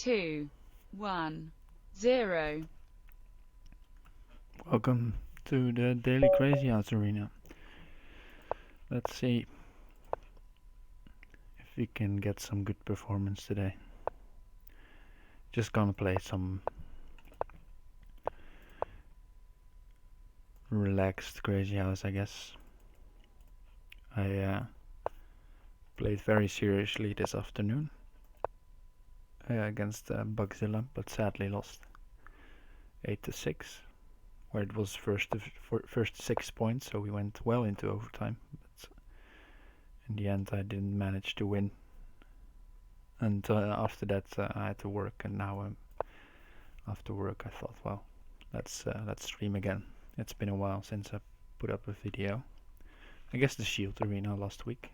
2, 1, 0. Welcome to the daily Crazyhouse arena. Let's see if we can get some good performance today. Just gonna play some relaxed Crazyhouse, I guess. I played very seriously this afternoon against Bugzilla, but sadly lost 8-6, where it was first 6 points, so we went well into overtime. But in the end, I didn't manage to win, and after that I had to work, and now after work I thought, well, let's stream again. It's been a while since I put up a video. I guess the Shield Arena last week.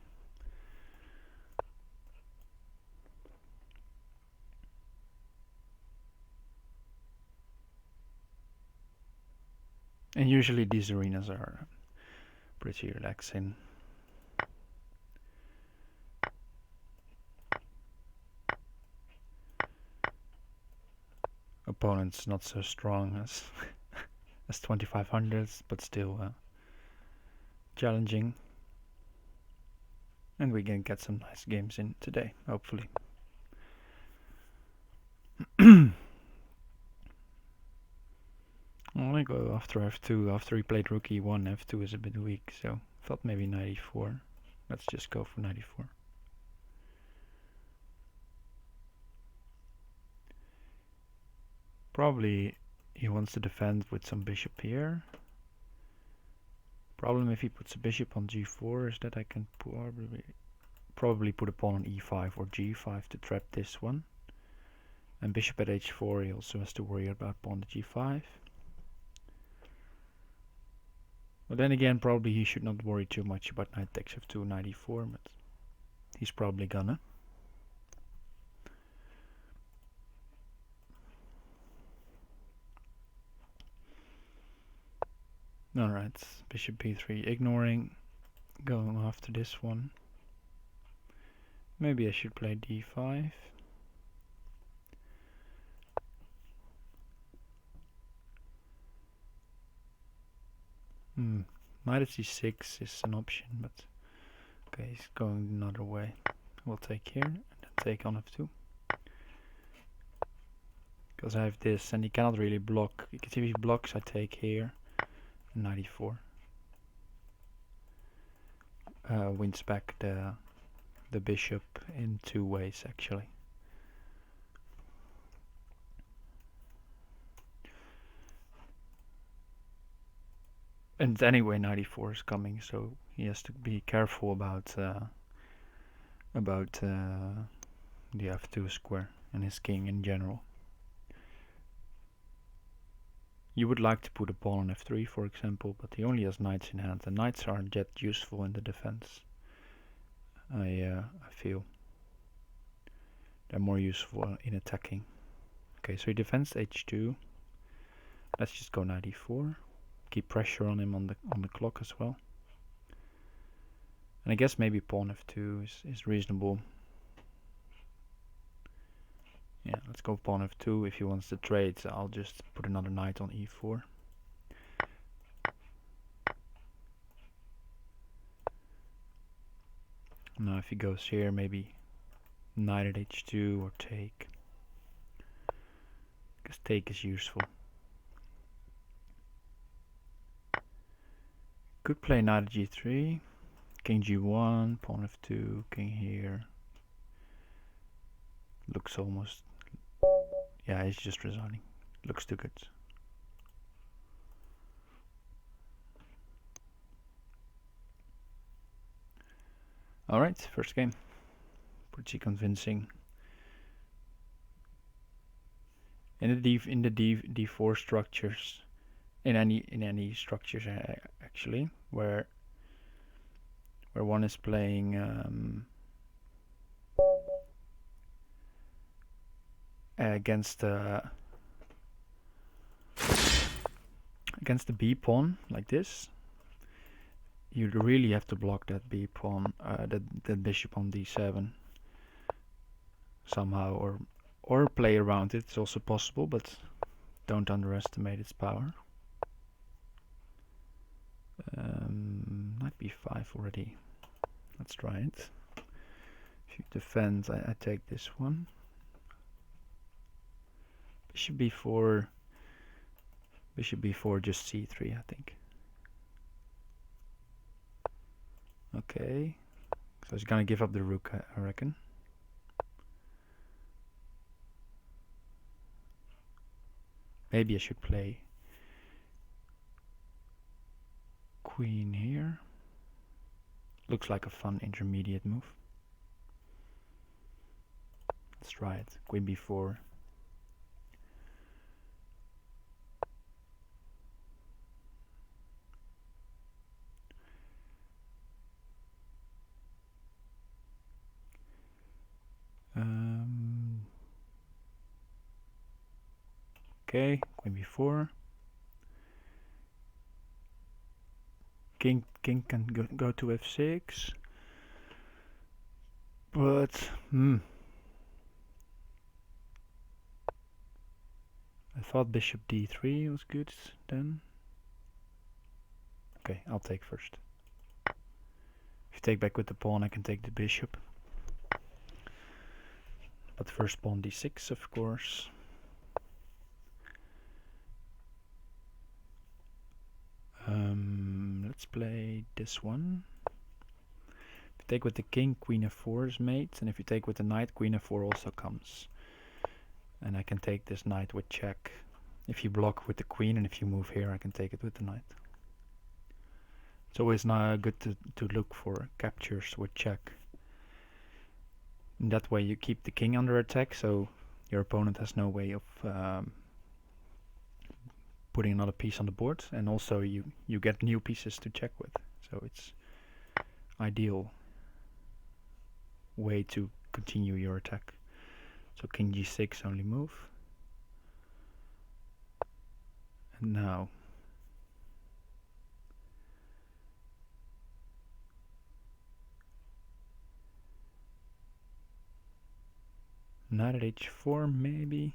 And usually these arenas are pretty relaxing. Opponents not so strong as as 2500s, but still challenging. And we can get some nice games in today, hopefully. I'll go after F2. After we played Rook E1, F2 is a bit weak, so thought maybe 94. Let's just go for 94. Probably he wants to defend with some bishop here. Problem if he puts a bishop on G4 is that I can probably put a pawn on E5 or G5 to trap this one. And bishop at H4, he also has to worry about pawn to G5. But then again, probably he should not worry too much about knight takes F2, 94, but he's probably gonna. Alright, bishop B3, ignoring, going after this one. Maybe I should play D5. Knight at C6 is an option, but okay, he's going another way. We'll take here and then take on F2. Because I have this and he cannot really block. You can see if he blocks, I take here. 94. Wins back the bishop in 2 ways actually. And anyway, 94 is coming, so he has to be careful about the F2 square and his king in general. You would like to put a pawn on F3, for example, but he only has knights in hand, and knights aren't that useful in the defense. I feel they're more useful in attacking. Okay, so he defends H2. Let's just go 94. Keep pressure on him on the clock as well. And I guess maybe pawn F2 is reasonable. Yeah, let's go pawn F2. If he wants to trade, so I'll just put another knight on E4. Now if he goes here, maybe knight at H2 or take. Because take is useful. Could play knight at G3, king G1, pawn F2, king here. Looks almost... yeah, he's just resigning. Looks too good. Alright, first game. Pretty convincing. In the D4 structures, in any structures actually, where one is playing against the B pawn like this, you really have to block that B pawn, that bishop on D7 somehow, or play around it. It's also possible, but don't underestimate its power. Knight b5 already. Let's try it. If you defend, I take this one. Bishop b4. Bishop b4, just c3, I think. Okay. So he's gonna give up the rook, I reckon. Maybe I should play queen here. Looks like a fun intermediate move. Let's try it. Queen b4. Okay, queen b4. King can go to f6. But I thought bishop d3 was good then. Okay, I'll take first. If you take back with the pawn, I can take the bishop. But first pawn d6, of course. Let's play this one. If you take with the king, queen f4 is made, and if you take with the knight, queen f4 also comes. And I can take this knight with check. If you block with the queen, and if you move here, I can take it with the knight. It's always good to look for captures with check. In that way you keep the king under attack, so your opponent has no way of putting another piece on the board, and also you get new pieces to check with. So it's ideal way to continue your attack. So king g6, only move. And now knight at h4, maybe.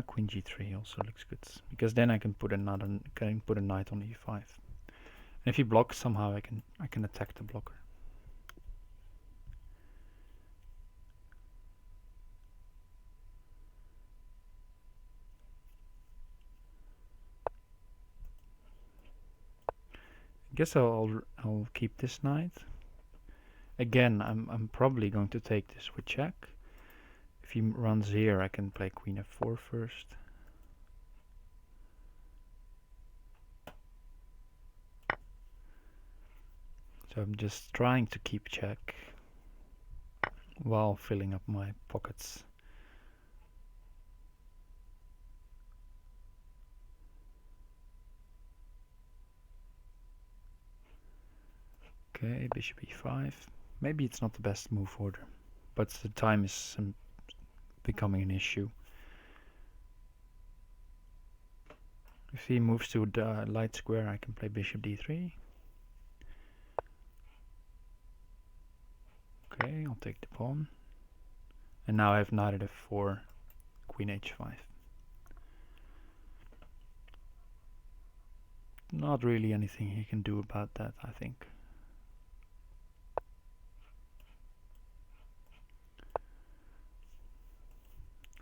Queen g3 also looks good, because then I can put a knight on e5. And if he blocks somehow, I can attack the blocker. I guess I'll keep this knight. Again, I'm probably going to take this with check. If he runs here, I can play queen f4 first. So I'm just trying to keep check while filling up my pockets. Okay, bishop e5. Maybe it's not the best move order, but the time is becoming an issue. If he moves to the light square, I can play bishop d3. Okay, I'll take the pawn. And now I have knight at f4, queen h5. Not really anything he can do about that, I think.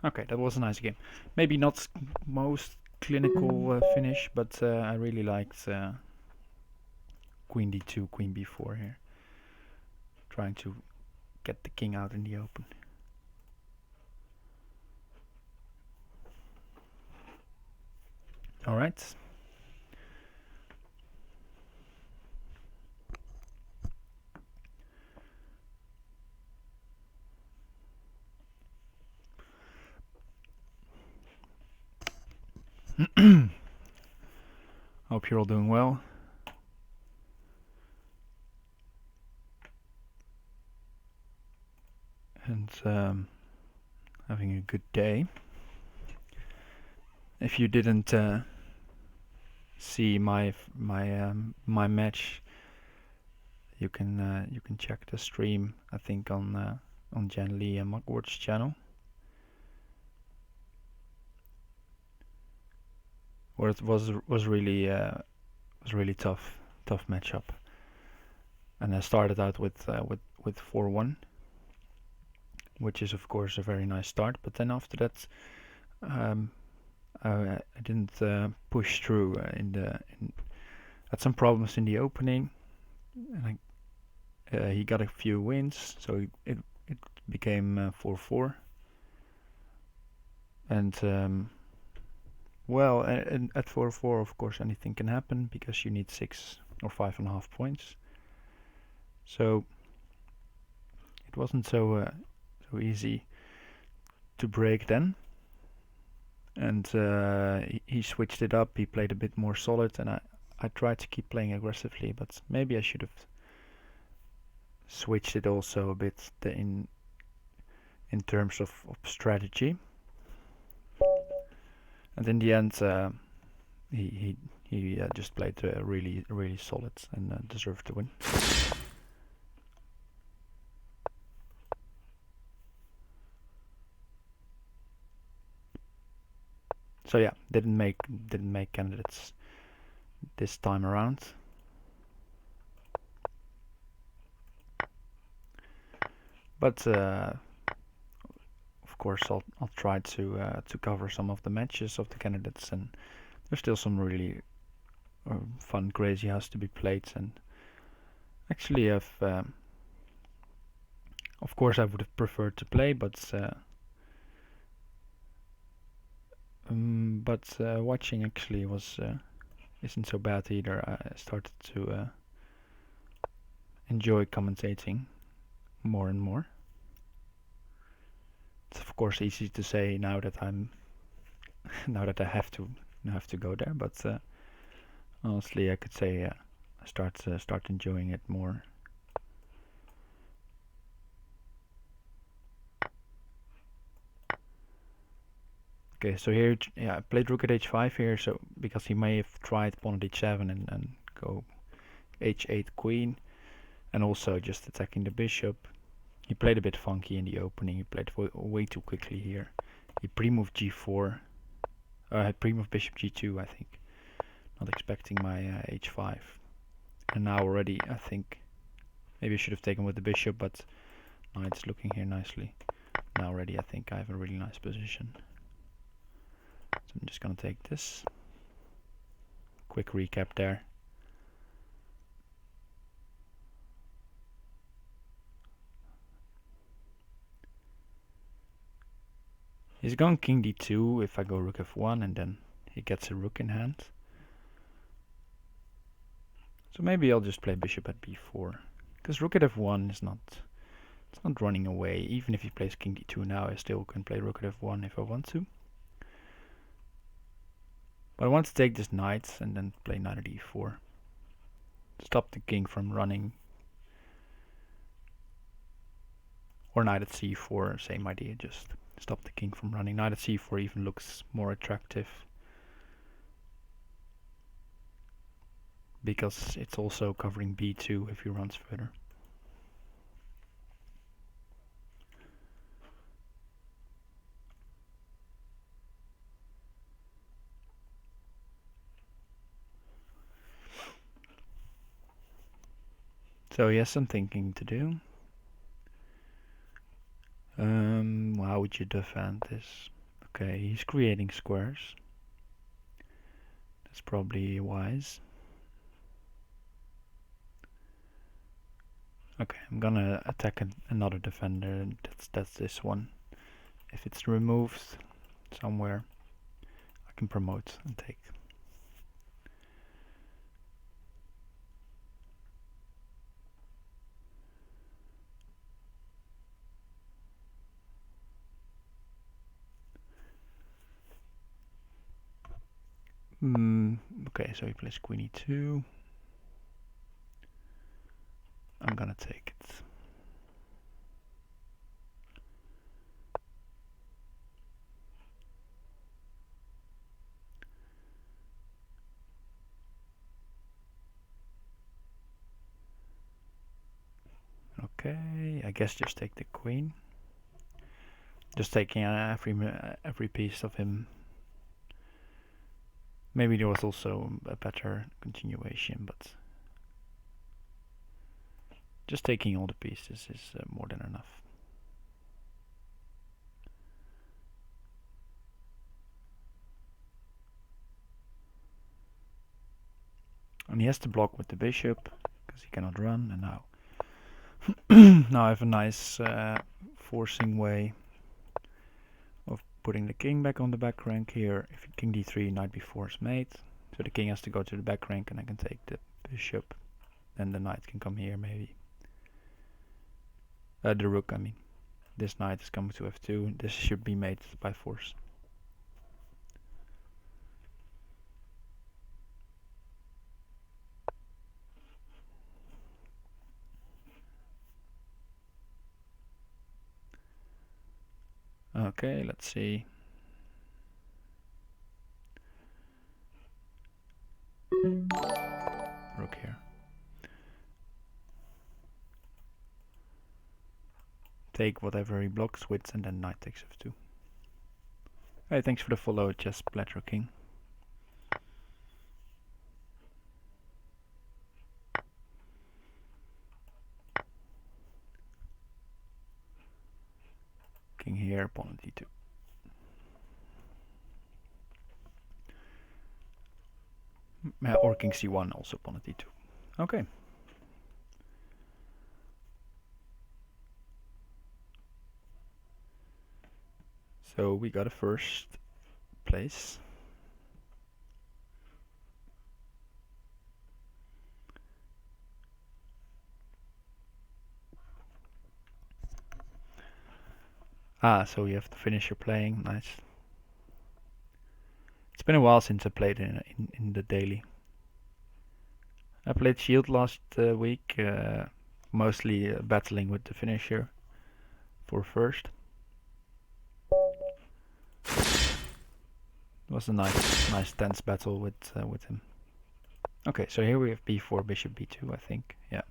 Okay, that was a nice game. Maybe not most clinical finish, but I really liked queen d2, queen b4 here. Trying to get the king out in the open. All right. Hope you're all doing well. And having a good day. If you didn't see my match, you can check the stream. I think on Jan Lee and Mugward's channel, where it was really tough matchup. And I started out with 4-1, which is of course a very nice start. But then after that, um, I didn't push through had some problems in the opening, and he got a few wins, so it became 4-4. And well, at 4-4, of course, anything can happen because you need 6 or 5.5 points. So it wasn't so easy to break then. And he switched it up. He played a bit more solid, and I tried to keep playing aggressively, but maybe I should have switched it also a bit in terms of strategy. And in the end, he just played really solid and deserved to win. So yeah, didn't make candidates this time around. But of course, I'll try to cover some of the matches of the candidates, and there's still some really fun Crazyhouse to be played. And actually, of course, I would have preferred to play, but watching actually isn't so bad either. I started to enjoy commentating more and more. It's of course easy to say now that I have to go there, but honestly, I could say I start enjoying it more. Okay, so here, yeah, I played rook at h5 here, so because he may have tried pawn at h7 and go h8 queen, and also just attacking the bishop. He played a bit funky in the opening. He played way too quickly here. He pre-moved g4. Had pre-moved bishop g2, I think. Not expecting my h5. And now already, I think maybe I should have taken with the bishop, but knight's looking here nicely. Now already, I think I have a really nice position. So I'm just gonna take this. Quick recap there. He's going king d2 if I go rook f1, and then he gets a rook in hand. So maybe I'll just play bishop at b4, because rook at f1 it's not running away. Even if he plays king d2 now, I still can play rook at f1 if I want to. But I want to take this knight and then play knight at e4. Stop the king from running. Or knight at c4, same idea, just stop the king from running. Knight at c4 even looks more attractive, because it's also covering b2 if he runs further. So yes, some thinking to do. How would you defend this? Okay, he's creating squares. That's probably wise. Okay, I'm gonna attack another defender. That's this one. If it's removed somewhere, I can promote and take. Okay, so he plays queen e2. I'm gonna take it. Okay, I guess just take the queen. Just taking every piece of him. Maybe there was also a better continuation, but just taking all the pieces is more than enough. And he has to block with the bishop because he cannot run. And now, now I have a nice forcing way of putting the king back on the back rank here. If king d3, knight b4 is made, so the king has to go to the back rank, and I can take the bishop. Then the knight can come here maybe. The rook, I mean. This knight is coming to f2. This should be made by force. Okay, let's see. Rook here. Take whatever he blocks with, and then knight takes f2. Hey, thanks for the follow, Chess Platter King. King here, pawn on d2. Or king c1, also pawn on d2. Okay. So we got a first place. So you have to finish your playing. Nice. It's been a while since I played in the daily. I played Shield last week, mostly battling with the finisher for first. It was a nice tense battle with him. Okay, so here we have b4, bishop b2, I think. Yeah.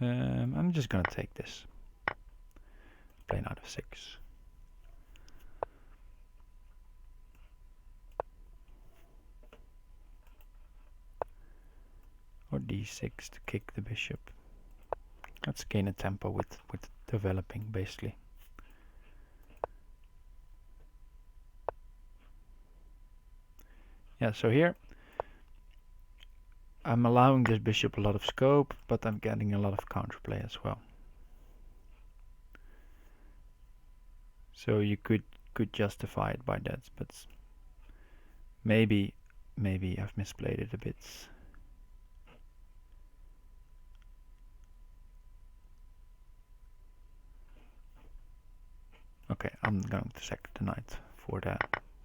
I'm just gonna take this. Play knight f6. Or d6 to kick the bishop. Let's gain a tempo with developing, basically. Yeah, so here I'm allowing this bishop a lot of scope, but I'm getting a lot of counterplay as well. So you could justify it by that, but maybe I've misplayed it a bit. Okay, I'm going to sack the knight for the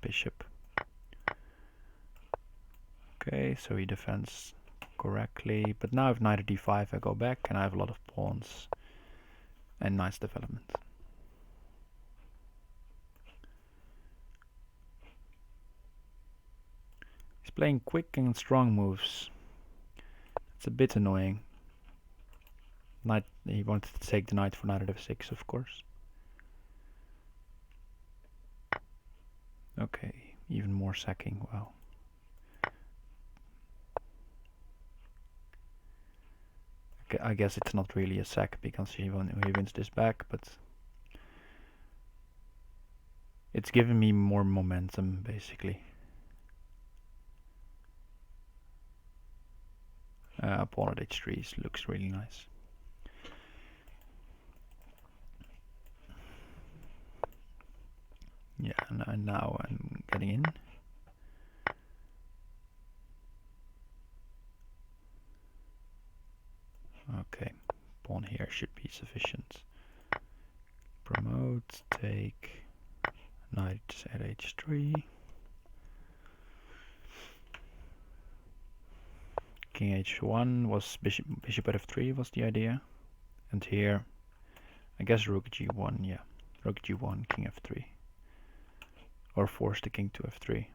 bishop. Okay, so he defends correctly, but now if knight d5 I go back and I have a lot of pawns and nice development. He's playing quick and strong moves. It's a bit annoying. Knight, he wanted to take the knight for knight f6, of course. Okay, even more sacking, wow. Okay, I guess it's not really a sack because he wins this back, but it's giving me more momentum, basically. Pawn at h3 looks really nice. Yeah, and now I'm getting in. Okay, pawn here should be sufficient. Promote, take, knight at h3. King h1 was bishop at f3 was the idea. And here, I guess rook g1, yeah. Rook g1, king f3. Or force the king to f3.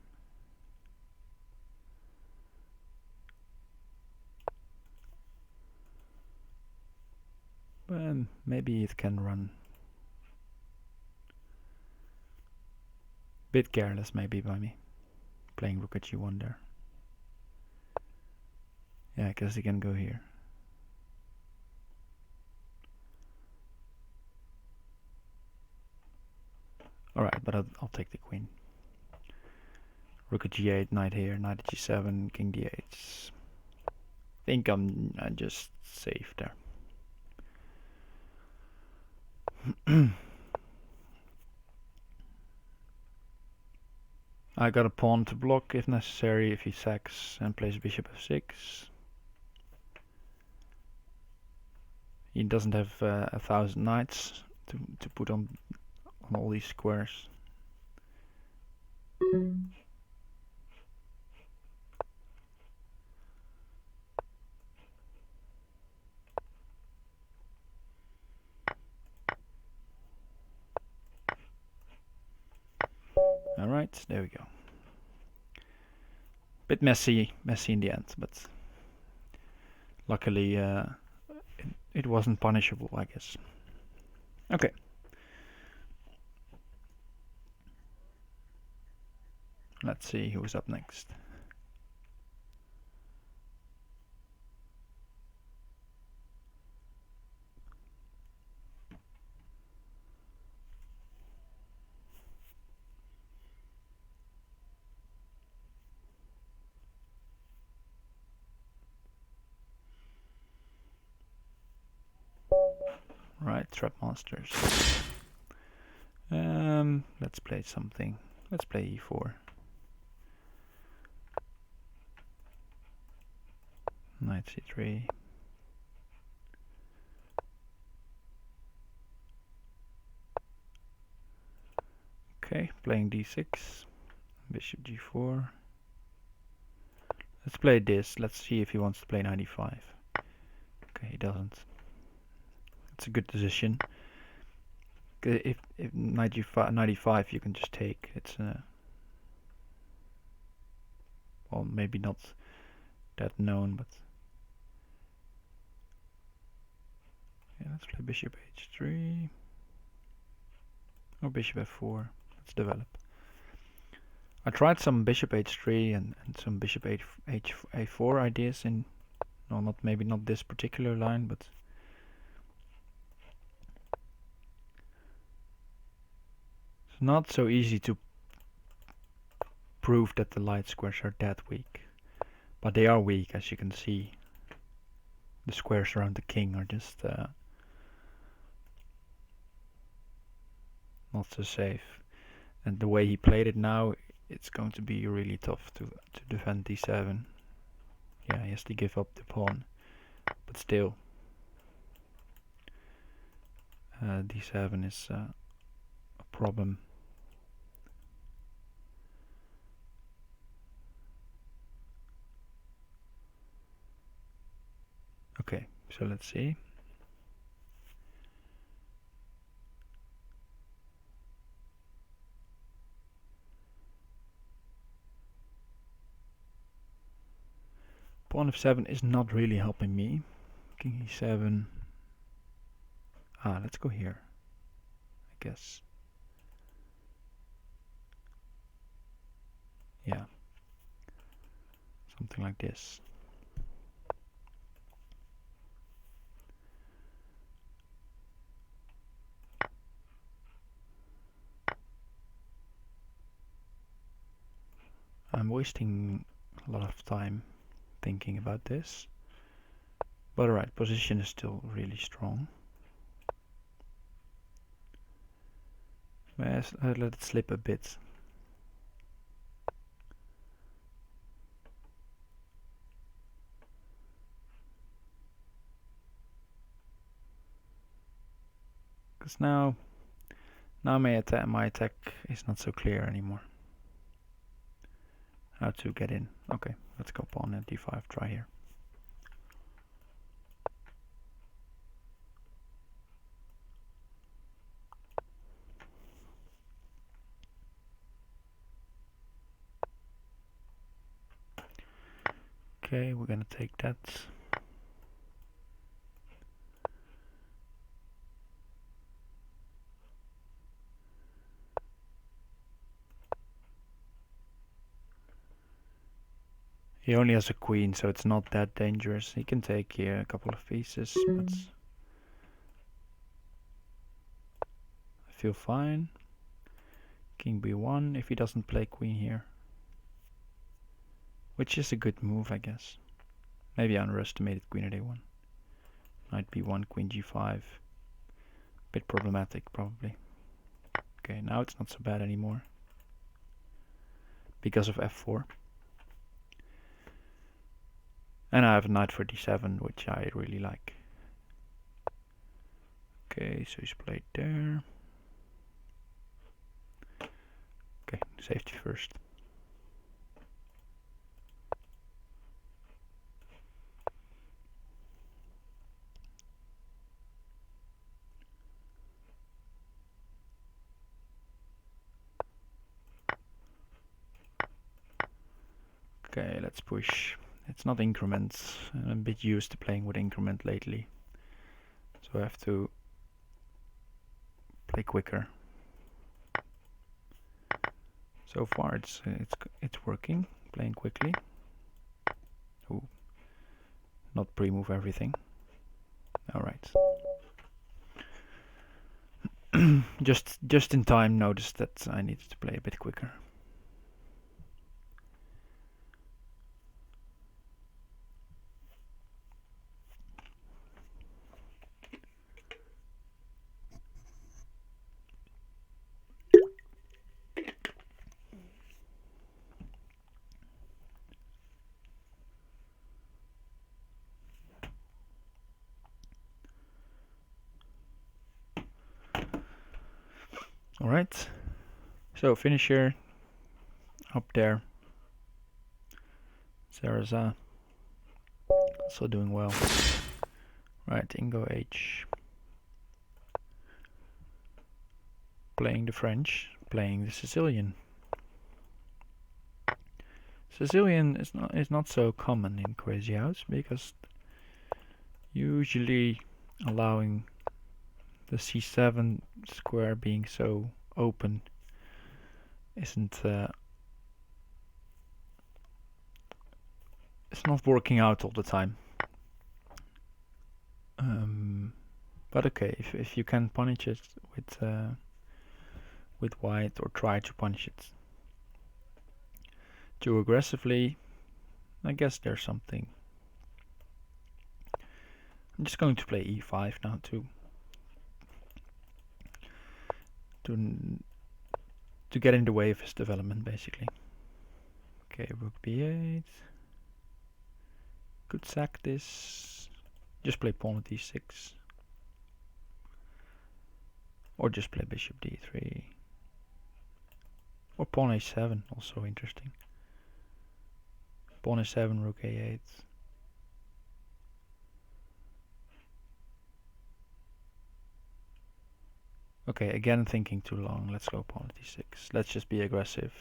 Maybe it can run. Bit careless maybe by me. Playing rook at g1 there. Yeah, I guess he can go here. Alright, but I'll take the queen. Rook at g8, knight here, knight at g7, king d8. Think I'm just safe there. I got a pawn to block if necessary if he sacks and plays bishop f6. He doesn't have 1,000 knights to put on all these squares. Alright, there we go. Bit messy in the end, but luckily it wasn't punishable, I guess. Okay. Let's see who's up next. Right, trap monsters. Let's play something. Let's play e4. Knight c3. Okay, playing d6. Bishop g4. Let's play this. Let's see if he wants to play knight e5. Okay, he doesn't. It's a good decision. If knight e5 you can just take. It's well, maybe not that known, but yeah, let's play bishop h3 or bishop f4. Let's develop. I tried some bishop h3 and some bishop a4 ideas in, no, maybe not this particular line, but it's not so easy to prove that the light squares are that weak. But they are weak, as you can see. The squares around the king are just not so safe. And the way he played it now, it's going to be really tough to defend d7. Yeah, he has to give up the pawn. But still, d7 is a problem. Okay, so let's see. Pawn f7 is not really helping me. King e7. Let's go here, I guess. Yeah, something like this. I'm wasting a lot of time thinking about this, but alright, position is still really strong. Let's let it slip a bit. Because now my attack is not so clear anymore. How to get in? Okay, let's go pawn at d5. Try here. Okay, we're gonna take that. He only has a queen, so it's not that dangerous. He can take here a couple of pieces, but I feel fine. King b1 if he doesn't play queen here. Which is a good move, I guess. Maybe I underestimated queen at a1. Knight b1, queen g5. Bit problematic, probably. Okay, now it's not so bad anymore. Because of f4. And I have knight for d7, which I really like. Okay, so he's played there. Okay, safety first. Okay, let's push. It's not increments. I'm a bit used to playing with increment lately. So I have to play quicker. So far it's working, playing quickly. Ooh. Not pre-move everything. Alright. just in time noticed that I needed to play a bit quicker. Alright, so finisher up there. Zaraza also doing well. Right, Ingo H. Playing the French, playing the Sicilian. Sicilian is not so common in Crazyhouse because usually allowing the c7 square being so open isn't it's not working out all the time. But okay, if you can punish it with white or try to punish it too aggressively, I guess there's something. I'm just going to play e5 now to get in the way of his development, basically. Okay, rook b8. Could sack this. Just play pawn at d6. Or just play bishop d3. Or pawn a7, also interesting. Pawn a7, rook a8. Okay, again thinking too long. Let's go pawn at d6. Let's just be aggressive.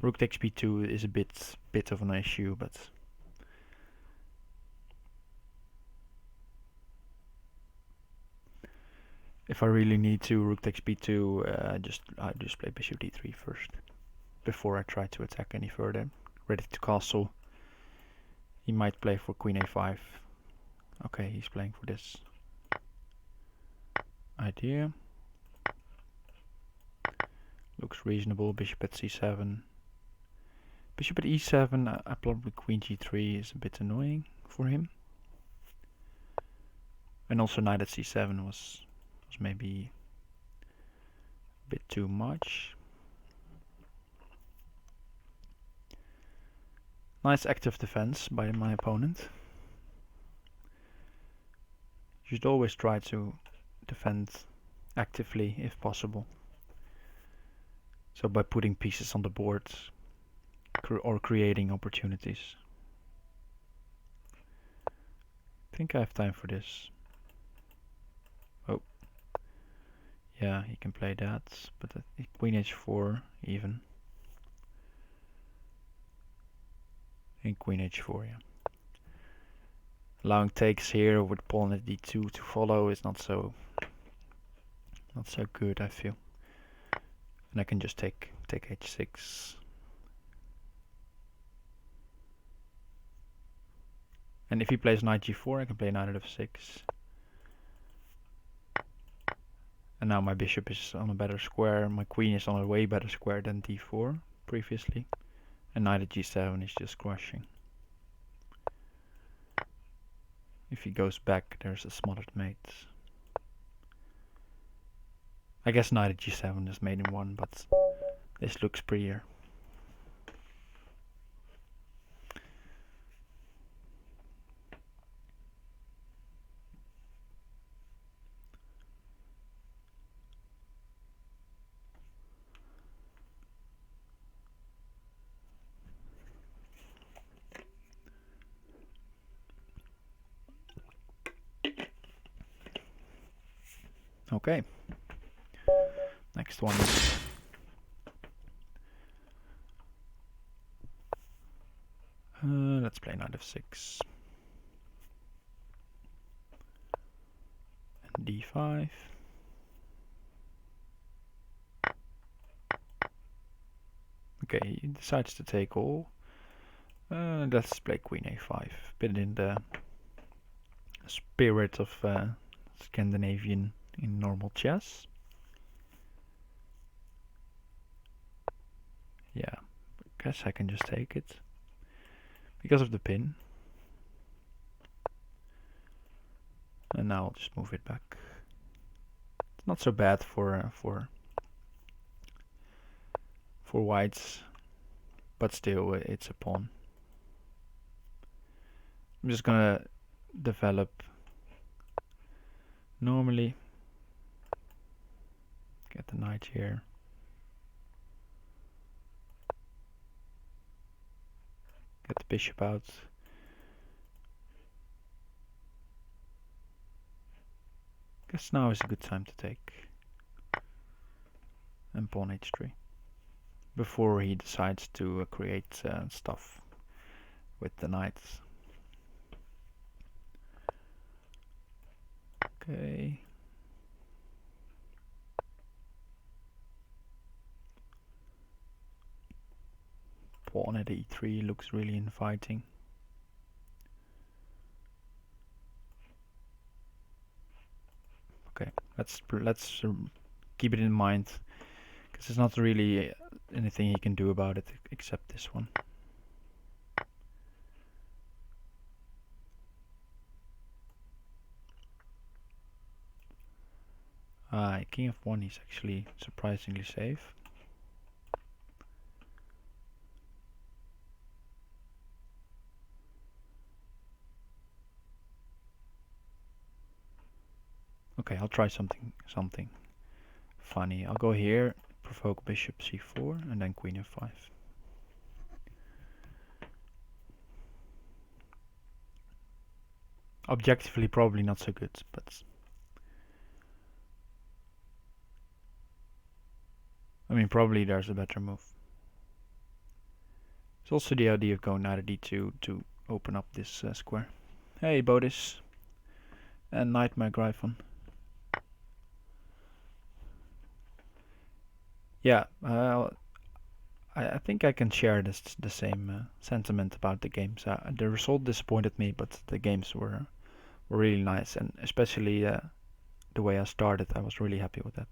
Rook takes b2 is a bit of an issue, but if I really need to, rook takes b2. I just play bishop d3 first before I try to attack any further. Ready to castle. He might play for queen a5. Okay, he's playing for this idea. Looks reasonable. Bishop at c7. Bishop at e7. Probably queen g3 is a bit annoying for him. And also knight at c7 was maybe a bit too much. Nice active defense by my opponent. You should always try to defend actively if possible. So by putting pieces on the board or creating opportunities. I think I have time for this. Oh. Yeah, he can play that, but queen h4 even. And queen h4, yeah. Allowing takes here with pawn at d2 to follow is not so good, I feel. And I can just take h6 And if he plays knight g4, I can play knight at f6. And now my bishop is on a better square. My queen is on a way better square than d4 previously. And knight at g7 is just crushing. If he goes back, there's a smothered mate. I guess knight at g7 is mate in 1, but this looks prettier. Okay. Next one. Let's play knight f6. And d5. Okay, he decides to take all. Let's play queen a5. Bit in the spirit of Scandinavian in normal chess. Yeah, guess I can just take it because of the pin. And now I'll just move it back. It's not so bad for whites, but still it's a pawn. I'm just gonna develop normally. Get the knight here. Get the bishop out. Guess now is a good time to take. And pawn h3. Before he decides to create stuff with the knights. Okay. Pawn at e3 looks really inviting. Okay, let's keep it in mind, because there's not really anything he can do about it except this one. King f1 is actually surprisingly safe. Okay, I'll try something funny. I'll go here, provoke bishop c4, and then queen f5. Objectively, probably not so good, but I mean, probably there's a better move. It's also the idea of going knight at d2 to open up this square. Hey, Bodis. And knight Gryphon. Yeah, I think I can share the same sentiment about the games. The result disappointed me, but the games were really nice, and especially the way I started, I was really happy with that.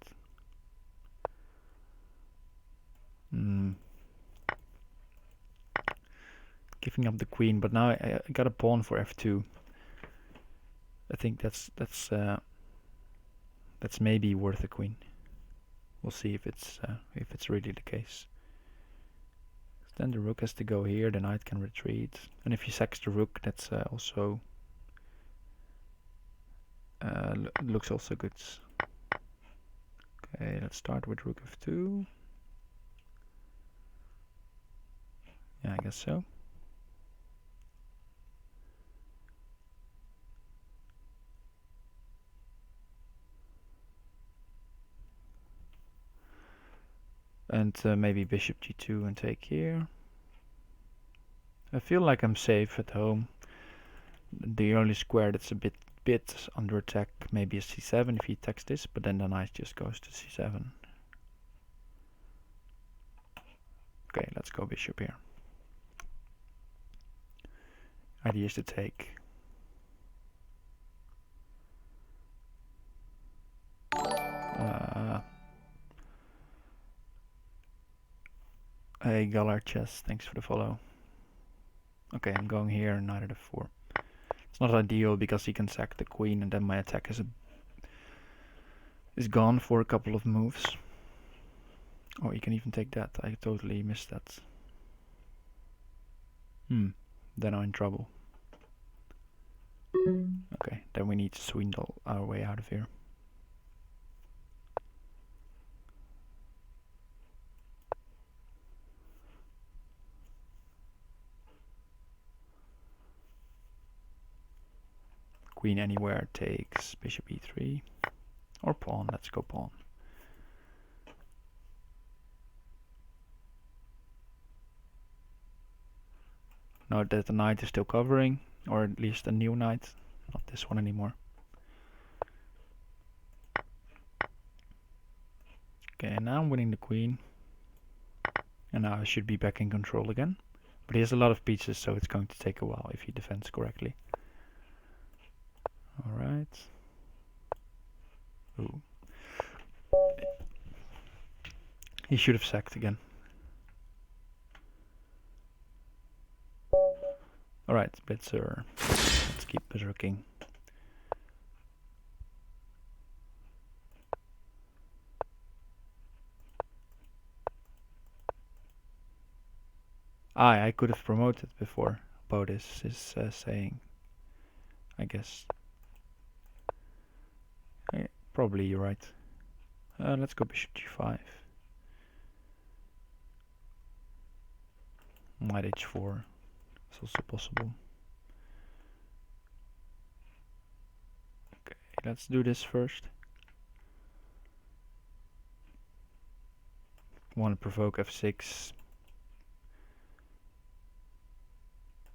Giving up the queen, but now I got a pawn for f2. I think that's maybe worth a queen. We'll see if it's really the case. Then the rook has to go here, the knight can retreat, and if you sack the rook, that's also looks also good. Okay, let's start with rook f2. Yeah, I guess so. And maybe bishop g2 and take here. I feel like I'm safe at home. The only square that's a bit under attack maybe is c7 if he attacks this, but then the knight just goes to c7. Okay, let's go bishop here. Idea is to take. Hey Galar Chess, thanks for the follow. Okay, I'm going here, knight at f4. It's not ideal because he can sack the queen and then my attack is gone for a couple of moves. Oh, you can even take that. I totally missed that. Then I'm in trouble. Okay, then we need to swindle our way out of here. Queen anywhere takes bishop e3. Or pawn, let's go pawn. Note that the knight is still covering, or at least a new knight, not this one anymore. Okay, now I'm winning the queen. And now I should be back in control again. But he has a lot of pieces, so it's going to take a while if he defends correctly. Alright. Ooh. He should have sacked again. Alright, Blitzer. Let's keep berserking. I could have promoted before. Bodis is saying. I guess. Probably you're right. Let's go bishop g5. Knight h4 is also possible. Okay, let's do this first. Want to provoke f6.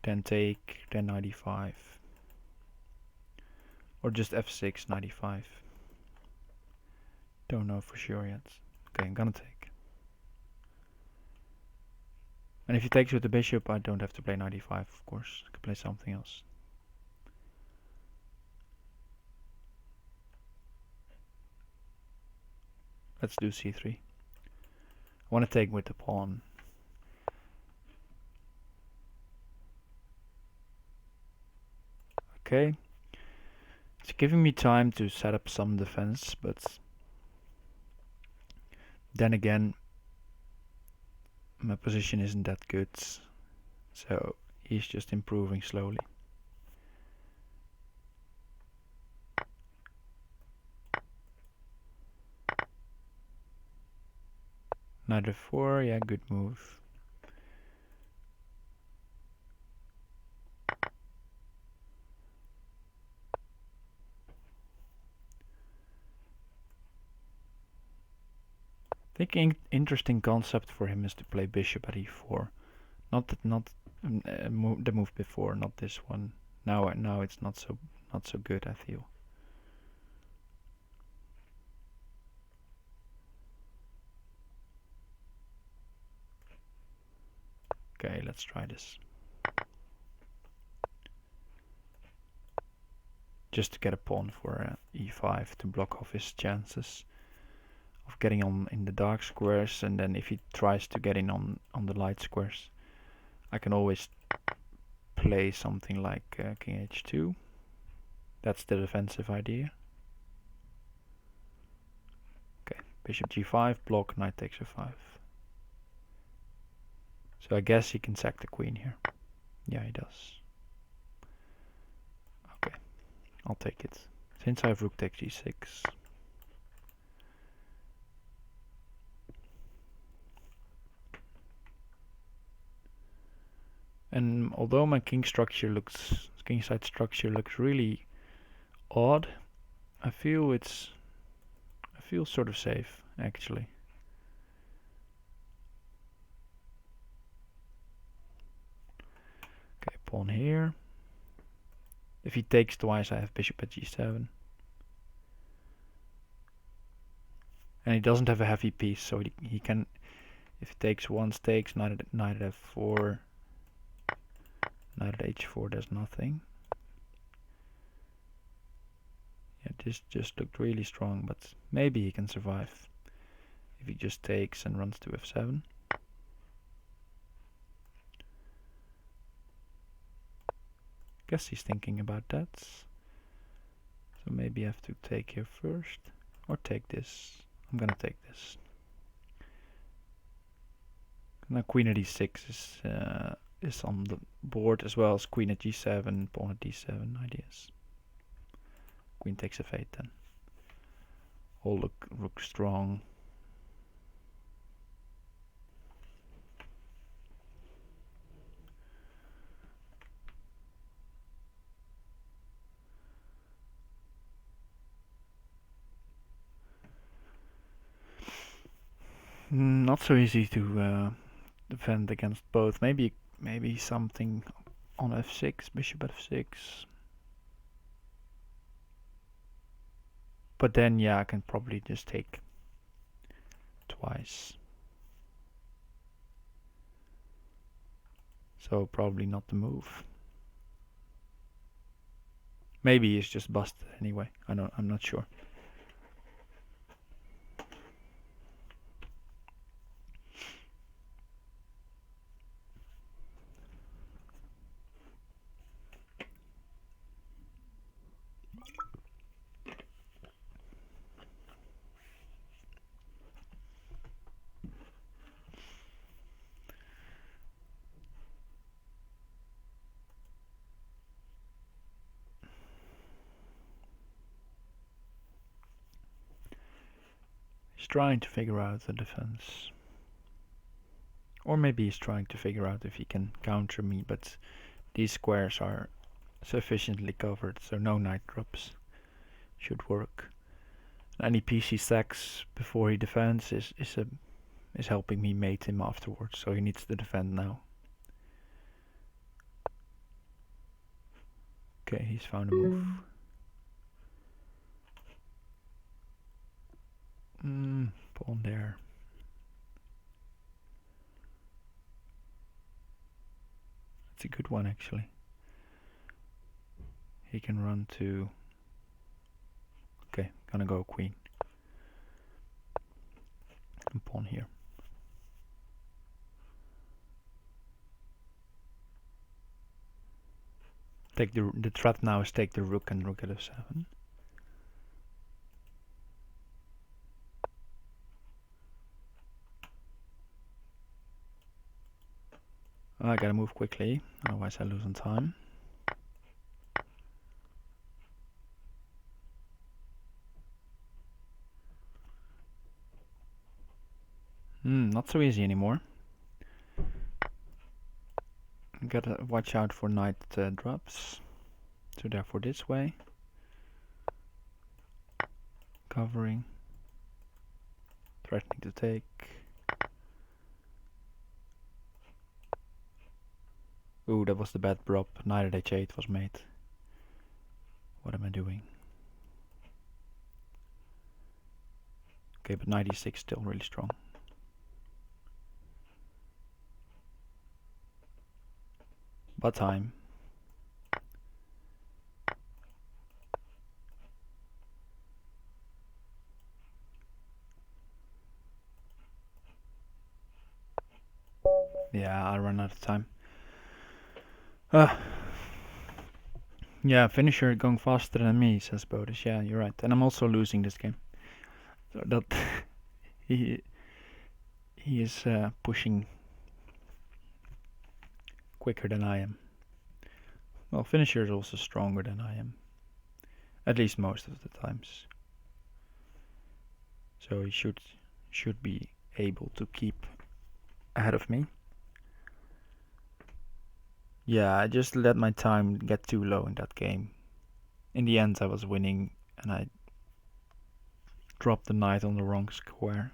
Then take, then knight e5. Or just f6, knight e5. Don't know for sure yet. Okay, I'm gonna take. And if he takes with the bishop, I don't have to play knight e5, of course. I can play something else. Let's do c3. I want to take with the pawn. Okay. It's giving me time to set up some defense, but then again, my position isn't that good, so he's just improving slowly. Knight f4, yeah, good move. I think interesting concept for him is to play bishop at e4. Not the move before, not this one. Now it's not so good, I feel. Okay, let's try this. Just to get a pawn for e5 to block off his chances of getting on in the dark squares, and then if he tries to get in on the light squares, I can always play something like king h2. That's the defensive idea. Okay, bishop g5, block, knight takes f5. So I guess he can sack the queen here. Yeah, he does. Okay, I'll take it. Since I have rook takes g6. And although my king side structure looks really odd, I feel sort of safe actually. Okay, pawn here. If he takes twice, I have bishop at g7. And he doesn't have a heavy piece, so he can, if he takes once, takes knight at f4, knight at h4 does nothing. Yeah, this just looked really strong, but maybe he can survive if he just takes and runs to f7. Guess he's thinking about that. So maybe I have to take here first. Or take this. I'm gonna take this. Now queen at d6 is on the board, as well as queen at g7, pawn at d7 ideas. Queen takes f8 then. All look strong. Not so easy to defend against both. Maybe something on f6, bishop f6. But then, yeah, I can probably just take twice. So probably not the move. Maybe it's just busted anyway. I'm not sure. He's trying to figure out the defense. Or maybe he's trying to figure out if he can counter me, but these squares are sufficiently covered, so no knight drops should work. Any piece he sacks before he defends is helping me mate him afterwards, so he needs to defend now. Okay, he's found a move. Pawn there. That's a good one, actually. He can run to... Okay, gonna go queen. And pawn here. Take the threat now is take the rook and rook at f7. I gotta move quickly, otherwise I lose on time. Not so easy anymore. Gotta watch out for knight drops. So therefore this way. Covering. Threatening to take. Ooh, that was the bad prop. Knight at h8 was made. What am I doing? Okay, but knight e6 still really strong. But time. Yeah, I run out of time. Yeah, finisher going faster than me, says Bodis. Yeah, you're right. And I'm also losing this game. So that he is pushing quicker than I am. Well, finisher is also stronger than I am. At least most of the times. So he should be able to keep ahead of me. Yeah, I just let my time get too low in that game. In the end I was winning and I dropped the knight on the wrong square.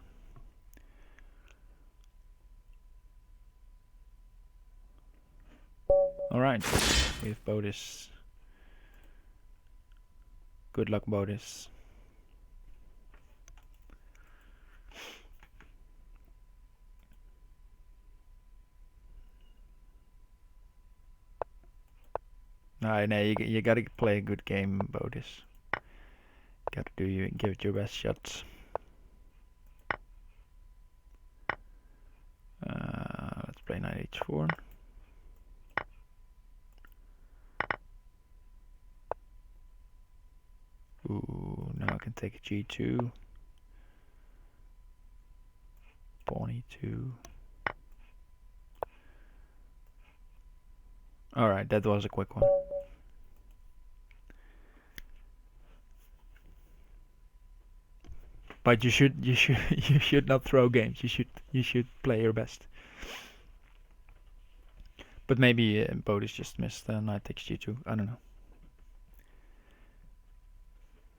Alright, we have Bodis. Good luck, Bodis. No, you gotta play a good game, Bodis. Gotta give it your best shots. Let's play knight h4. take g2. Pawn e2. Alright, that was a quick one. But you should you should not throw games. You should play your best. But maybe Bodis just missed knight takes g2. I don't know.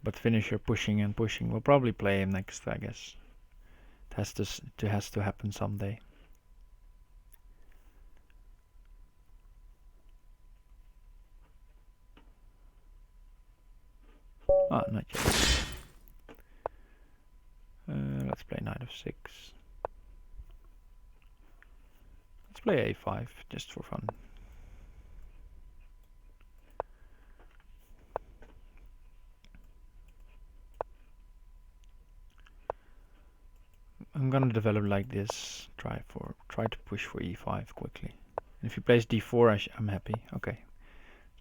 But finisher pushing and pushing. We'll probably play him next, I guess. It has to happen someday. Ah, not yet. Let's play knight f6. Let's play a5 just for fun. I'm gonna develop like this. Try to push for e5 quickly. And if he plays d4, I'm happy. Okay,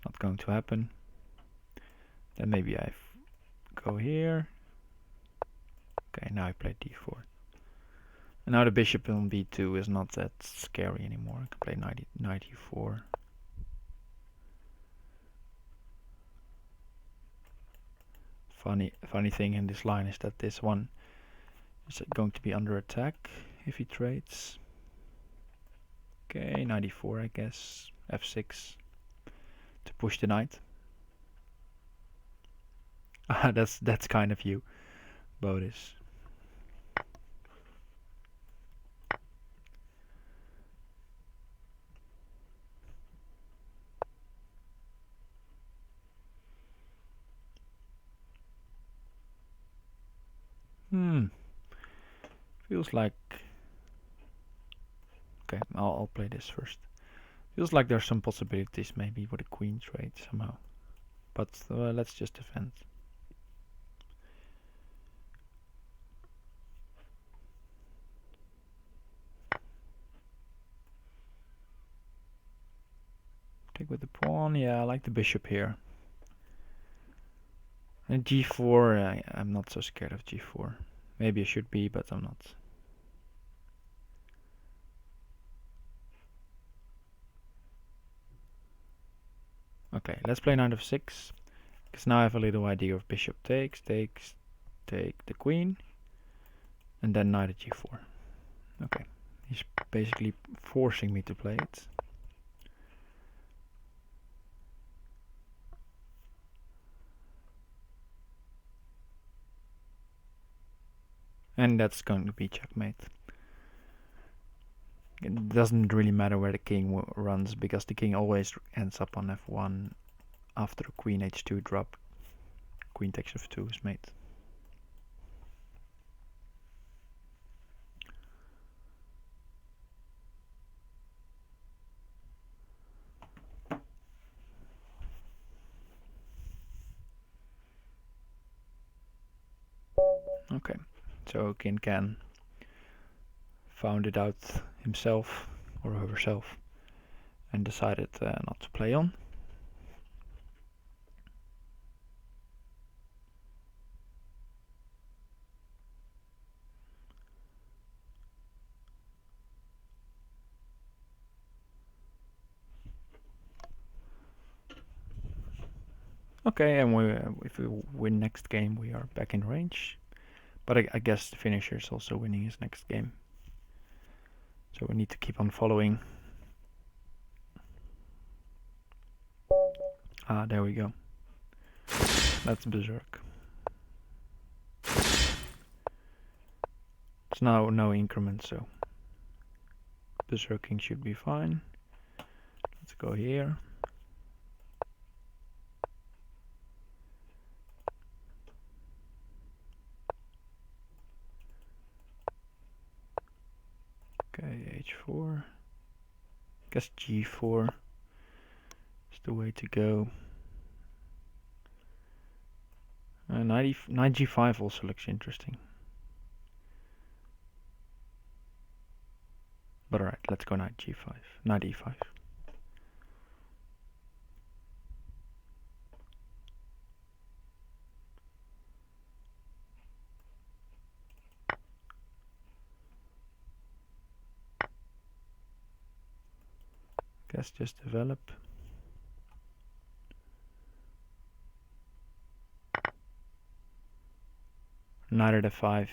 not going to happen. Then maybe I go here. Okay, now I play d4. And now the bishop on b2 is not that scary anymore. I can play knight e4. Funny thing in this line is that this one is going to be under attack if he trades. Okay, knight e4, I guess. f6 to push the knight. Ah, that's kind of you, Bodis. Feels like... Okay, I'll play this first. Feels like there's some possibilities maybe with a queen trade somehow. But let's just defend. Take with the pawn. Yeah, I like the bishop here. And g4, I'm not so scared of g4. Maybe I should be, but I'm not. Okay, let's play knight f6. Because now I have a little idea of bishop takes, take the queen. And then knight at g4. Okay, he's basically forcing me to play it. And that's going to be checkmate. It doesn't really matter where the king runs, because the king always ends up on f1 after the queen h2 drop. Queen takes f2 is mate. Okay, so King Can found it out himself or herself and decided not to play on. Okay, and if we win next game, we are back in range. But I guess the finisher is also winning his next game. So we need to keep on following. Ah, there we go. That's berserk. It's now no increment, so berserking should be fine. Let's go here. Okay, h4. Guess g4 is the way to go. Knight g5 also looks interesting. But alright, let's go knight g5. Knight e5. Guess just develop. Knight at f5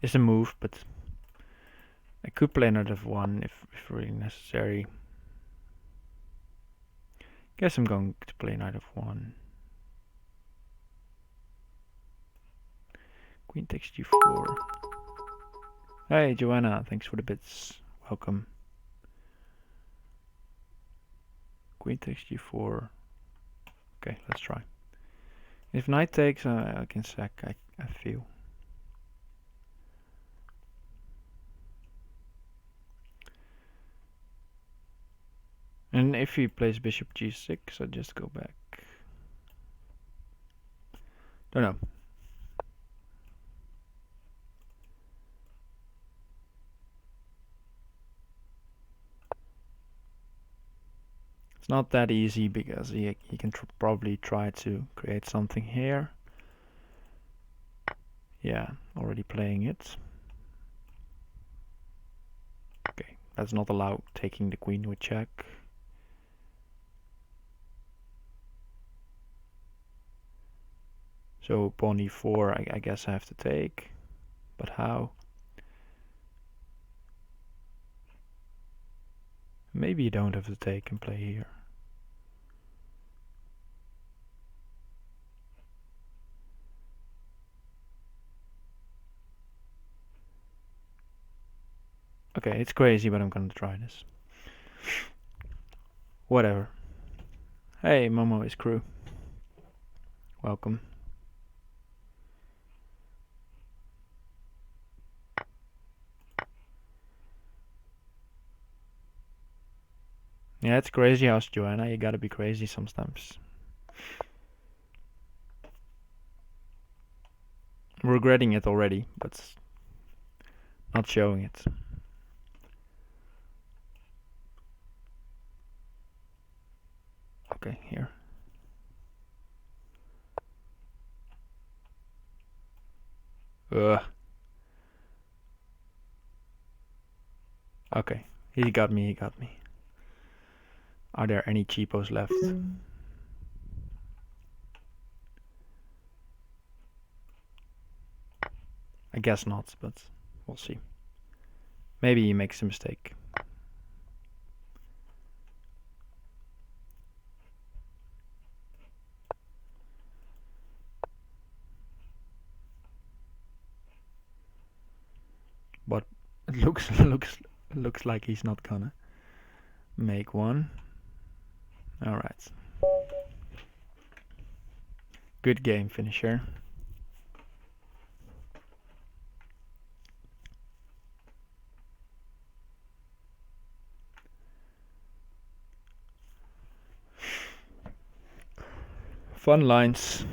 is a move, but I could play knight f1 if really necessary. Guess I'm going to play knight f1. Queen takes g4. Hey Joanna, thanks for the bits. Welcome. Queen takes g4. Okay, let's try. If knight takes, I can sack, I feel. And if he plays bishop g6, I just go back. Don't know. It's not that easy because he can probably try to create something here. Yeah, already playing it. Okay, that's not allowed, taking the queen with check. So pawn e4, I guess I have to take, but how? Maybe you don't have to take and play here. Okay, it's crazy, but I'm gonna try this. Whatever. Hey, Momo is crew. Welcome. Yeah, it's Crazyhouse, Joanna. You gotta be crazy sometimes. I'm regretting it already, but not showing it. Okay, here. Ugh. Okay, he got me, he got me. Are there any cheapos left? I guess not, but we'll see. Maybe he makes a mistake. But it looks like he's not gonna make one. All right. Good game, finisher. Fun lines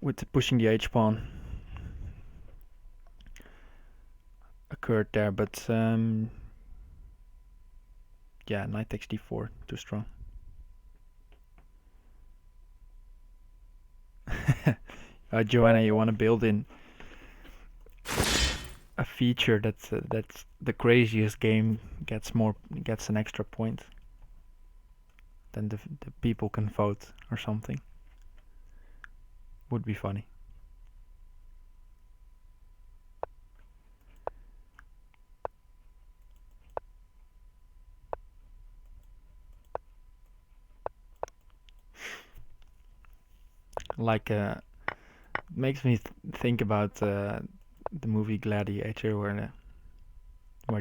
with pushing the h-pawn occurred there, but yeah, knight takes d4, too strong. Joanna, you want to build in a feature that's the craziest game gets an extra point, then the people can vote or something. Would be funny. Like makes me think about the movie Gladiator, where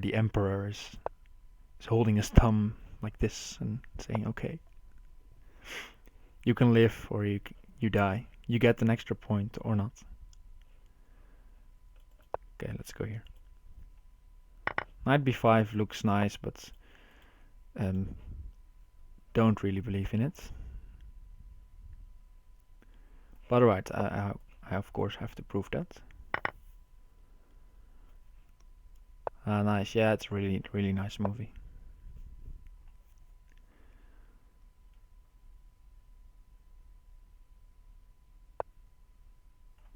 the emperor is holding his thumb like this and saying, "Okay, you can live or you die. You get an extra point or not." Okay, let's go here. Knight b5 looks nice, but don't really believe in it. But alright, I of course have to prove that. Nice, yeah, it's really nice movie.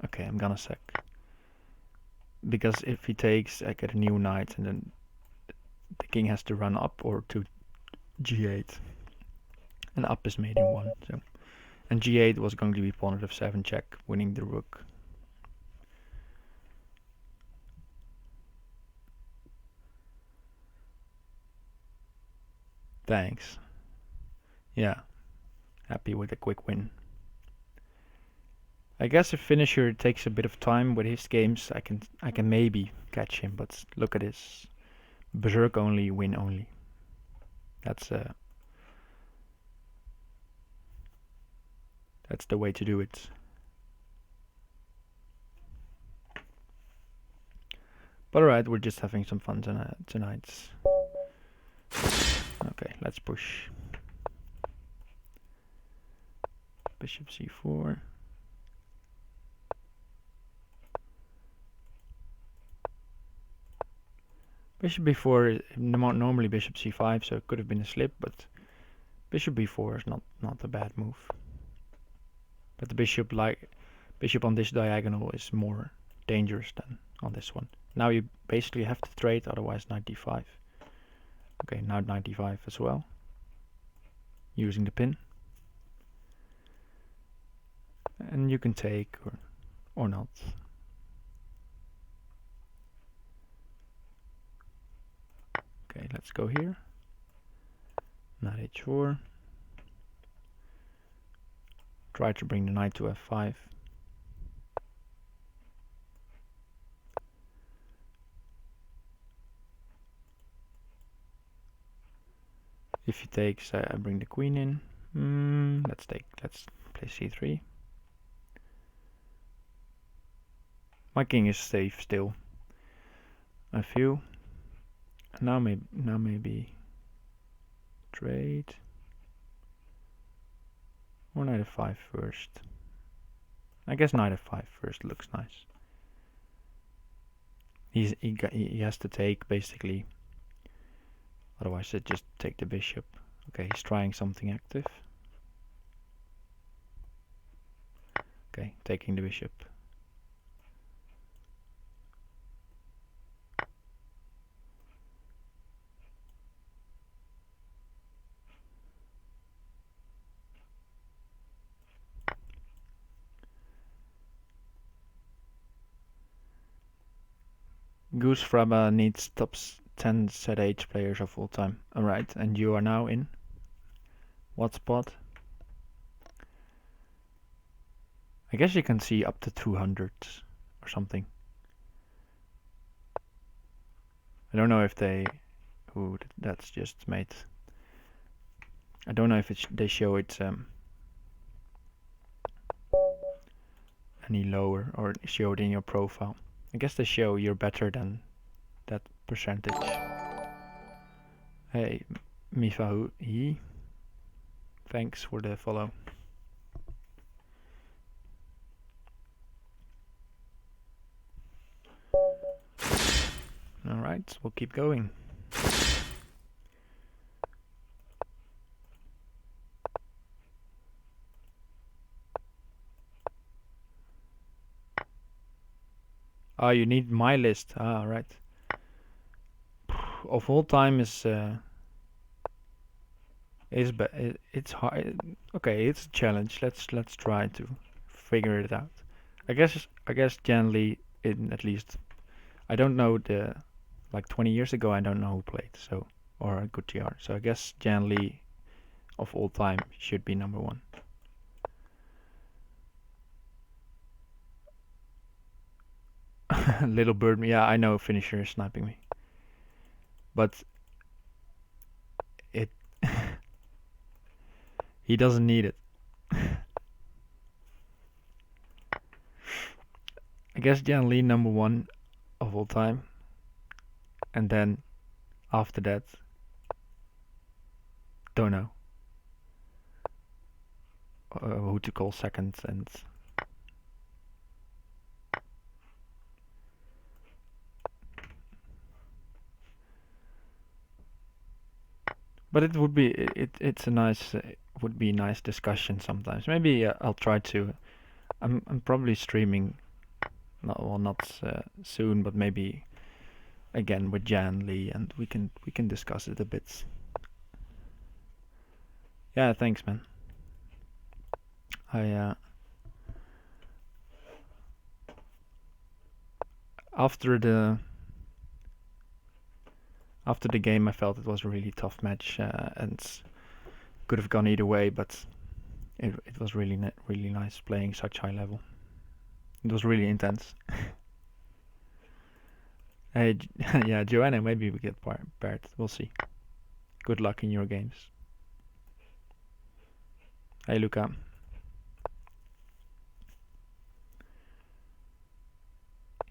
Okay, I'm gonna sack. Because if he takes, I get a new knight, and then the king has to run up or to g8. And up is mate in 1. So, and g8 was going to be pawn at f7 check, winning the rook. Thanks. Yeah, happy with a quick win. I guess if finisher takes a bit of time with his games, I can maybe catch him. But look at this, berserk only, win only. That's the way to do it. But alright, we're just having some fun tonight. Okay, let's push. Bishop c4. Bishop b4, normally bishop c5, so it could have been a slip, but bishop b4 is not a bad move. But the bishop on this diagonal is more dangerous than on this one. Now you basically have to trade, otherwise knight d5. Okay, now knight d5 as well, using the pin. And you can take or not. Okay, let's go here. Knight h4. Try to bring the knight to f5. If he takes, I bring the queen in. Let's play c3. My king is safe still, I feel. Now maybe trade. Or knight f5 first. I guess knight f5 first looks nice. He has to take basically. Otherwise, I just take the bishop. Okay, he's trying something active. Okay, taking the bishop. Goose Fraba needs top 10 ZH players of all time. Alright, and you are now in what spot? I guess you can see up to 200 or something. I don't know if they... Ooh, that's just made. I don't know if they show it any lower or show it in your profile. I guess they show you're better than that percentage. Hey, Mifahu, thanks for the follow. Alright, we'll keep going. Ah, you need my list. Ah, right. Of all time is it's hard. Okay, it's a challenge. Let's try to figure it out. I guess Jan Lee, in at least, I don't know like 20 years ago. I don't know who played, so or Gutierrez. So I guess Jan Lee of all time should be number 1. Little bird, yeah, I know finisher is sniping me, but it he doesn't need it. I guess Jan Lee number 1 of all time, and then after that, don't know who to call second. And but it would be it's a nice would be a nice discussion sometimes. Maybe I'll try to. I'm probably streaming, not soon, but maybe again with Jan Lee, and we can discuss it a bit. Yeah, thanks, man. I after the game, I felt it was a really tough match, and could have gone either way, but it was really nice playing such high level. It was really intense. Hey, yeah, Joanna, maybe we get paired. We'll see. Good luck in your games. Hey, Luca.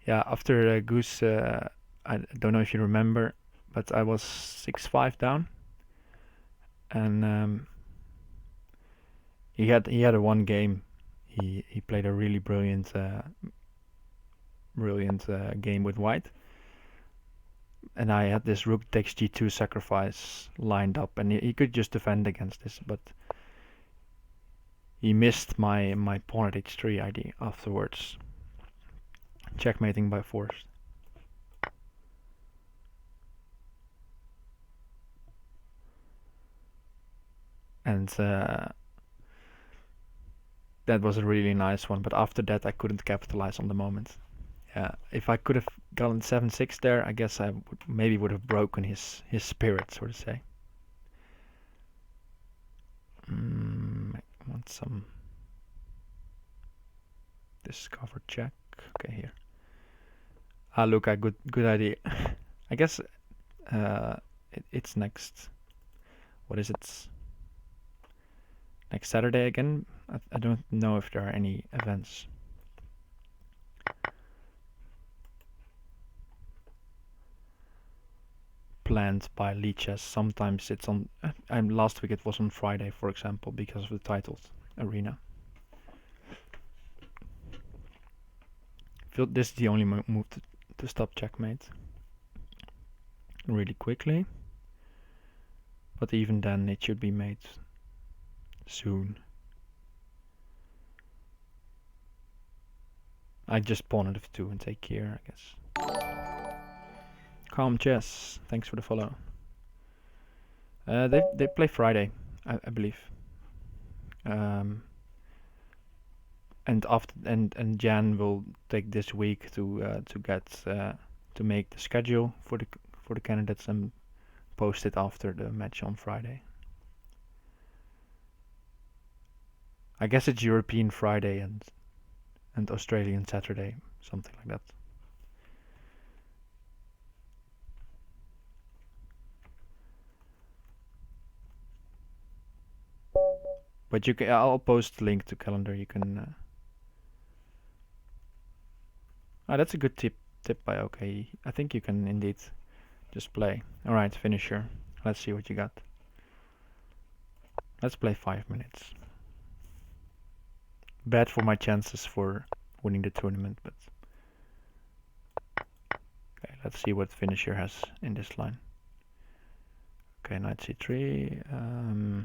Yeah, after Goose, I don't know if you remember, but I was 6-5 down, and he had a one game. He played a really brilliant game with white, and I had this rook takes g2 sacrifice lined up, and he could just defend against this, but he missed my pawn at h3 idea afterwards, checkmating by force. And that was a really nice one, but after that I couldn't capitalize on the moment. Yeah, if I could have gotten 7-6 there, I guess I maybe would have broken his spirit, so to say. I want some discover check. Okay, here. Ah, look, a good idea. I guess it's next. What is it? Next Saturday again? I don't know if there are any events. Planned by Lichess. Sometimes it's on. Last week it was on Friday, for example, because of the titled arena. Feel this is the only move to stop checkmate. Really quickly. But even then, it should be made soon. I just pawn it f2 and take here, I guess. Calm Chess, thanks for the follow. They play Friday, I believe. And Jan will take this week to get to make the schedule for the candidates and post it after the match on Friday. I guess it's European Friday and Australian Saturday, something like that. But you can. I'll post the link to calendar. You can. That's a good tip by OK. I think you can indeed just play. All right, finisher. Let's see what you got. Let's play 5 minutes. Bad for my chances for winning the tournament, but okay. Let's see what finisher has in this line. Okay, knight c3.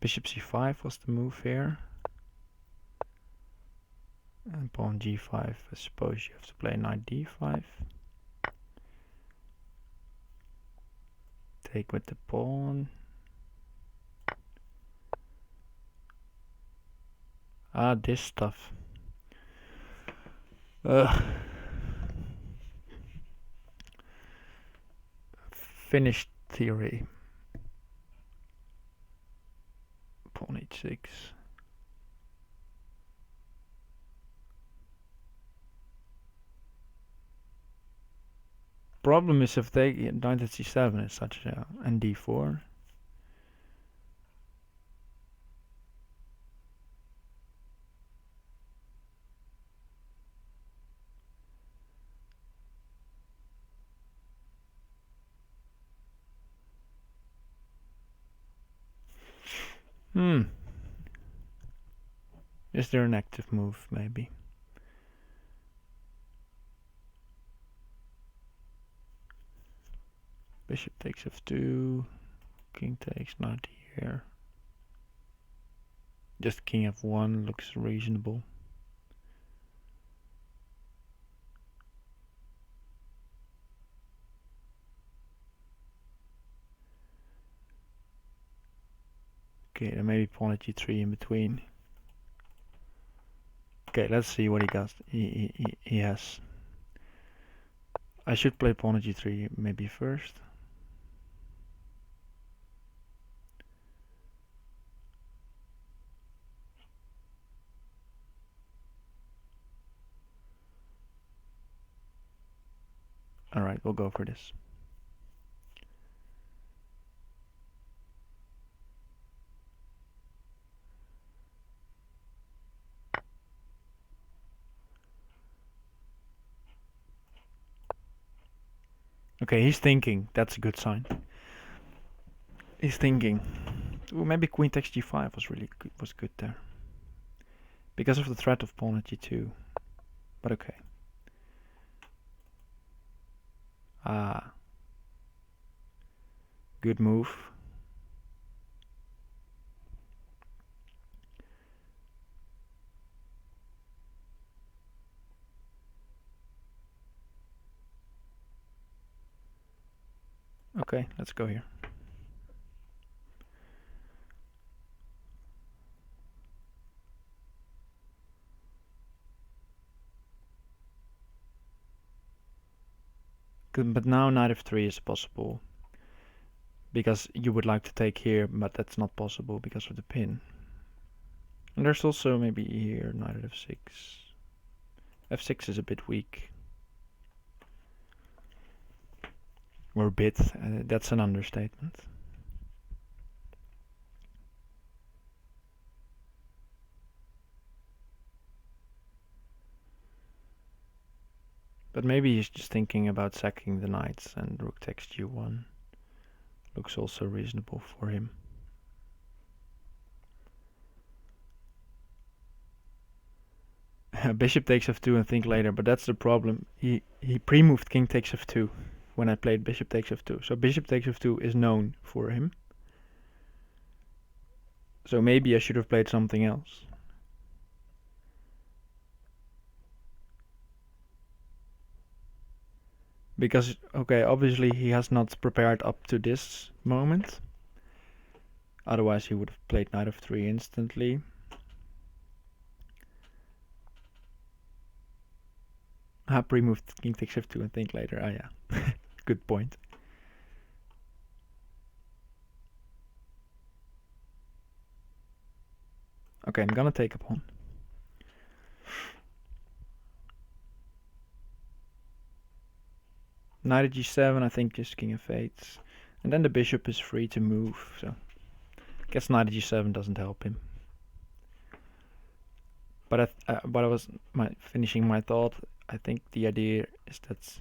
Bishop c5 was the move here. And pawn g5, I suppose you have to play knight d5. Take with the pawn. This stuff. Finished theory. Pawn h6. Problem is if they knight at c7 is such a and d4. Is there an active move, maybe? Bishop takes f2. King takes knight here. Just king f1 looks reasonable. Okay, then maybe pawn at g3 in between. Okay, let's see what he got. He has. I should play pawn at g3 maybe first. Alright, we'll go for this. Okay, he's thinking. That's a good sign. He's thinking. Ooh, maybe queen takes g5 was good there. Because of the threat of pawn at g2. But okay. Ah. Good move. Okay, let's go here. Good, but now knight f3 is possible. Because you would like to take here, but that's not possible because of the pin. And there's also maybe here knight at f6. f6 is a bit weak. Or a bit, that's an understatement. But maybe he's just thinking about sacking the knights and rook takes g1. Looks also reasonable for him. Bishop takes f2 and think later, but that's the problem. He pre-moved king takes f2 when I played bishop takes f2. So bishop takes f2 is known for him. So maybe I should have played something else. Because, okay, obviously he has not prepared up to this moment. Otherwise he would have played knight f3 instantly. Pre-moved king takes f2 and think later. Ah, yeah. Good point. Okay, I'm gonna take a pawn. Knight at g7, I think just king f8. And then the bishop is free to move, so I guess knight at g7 doesn't help him. But I was finishing my thought. I think the idea is that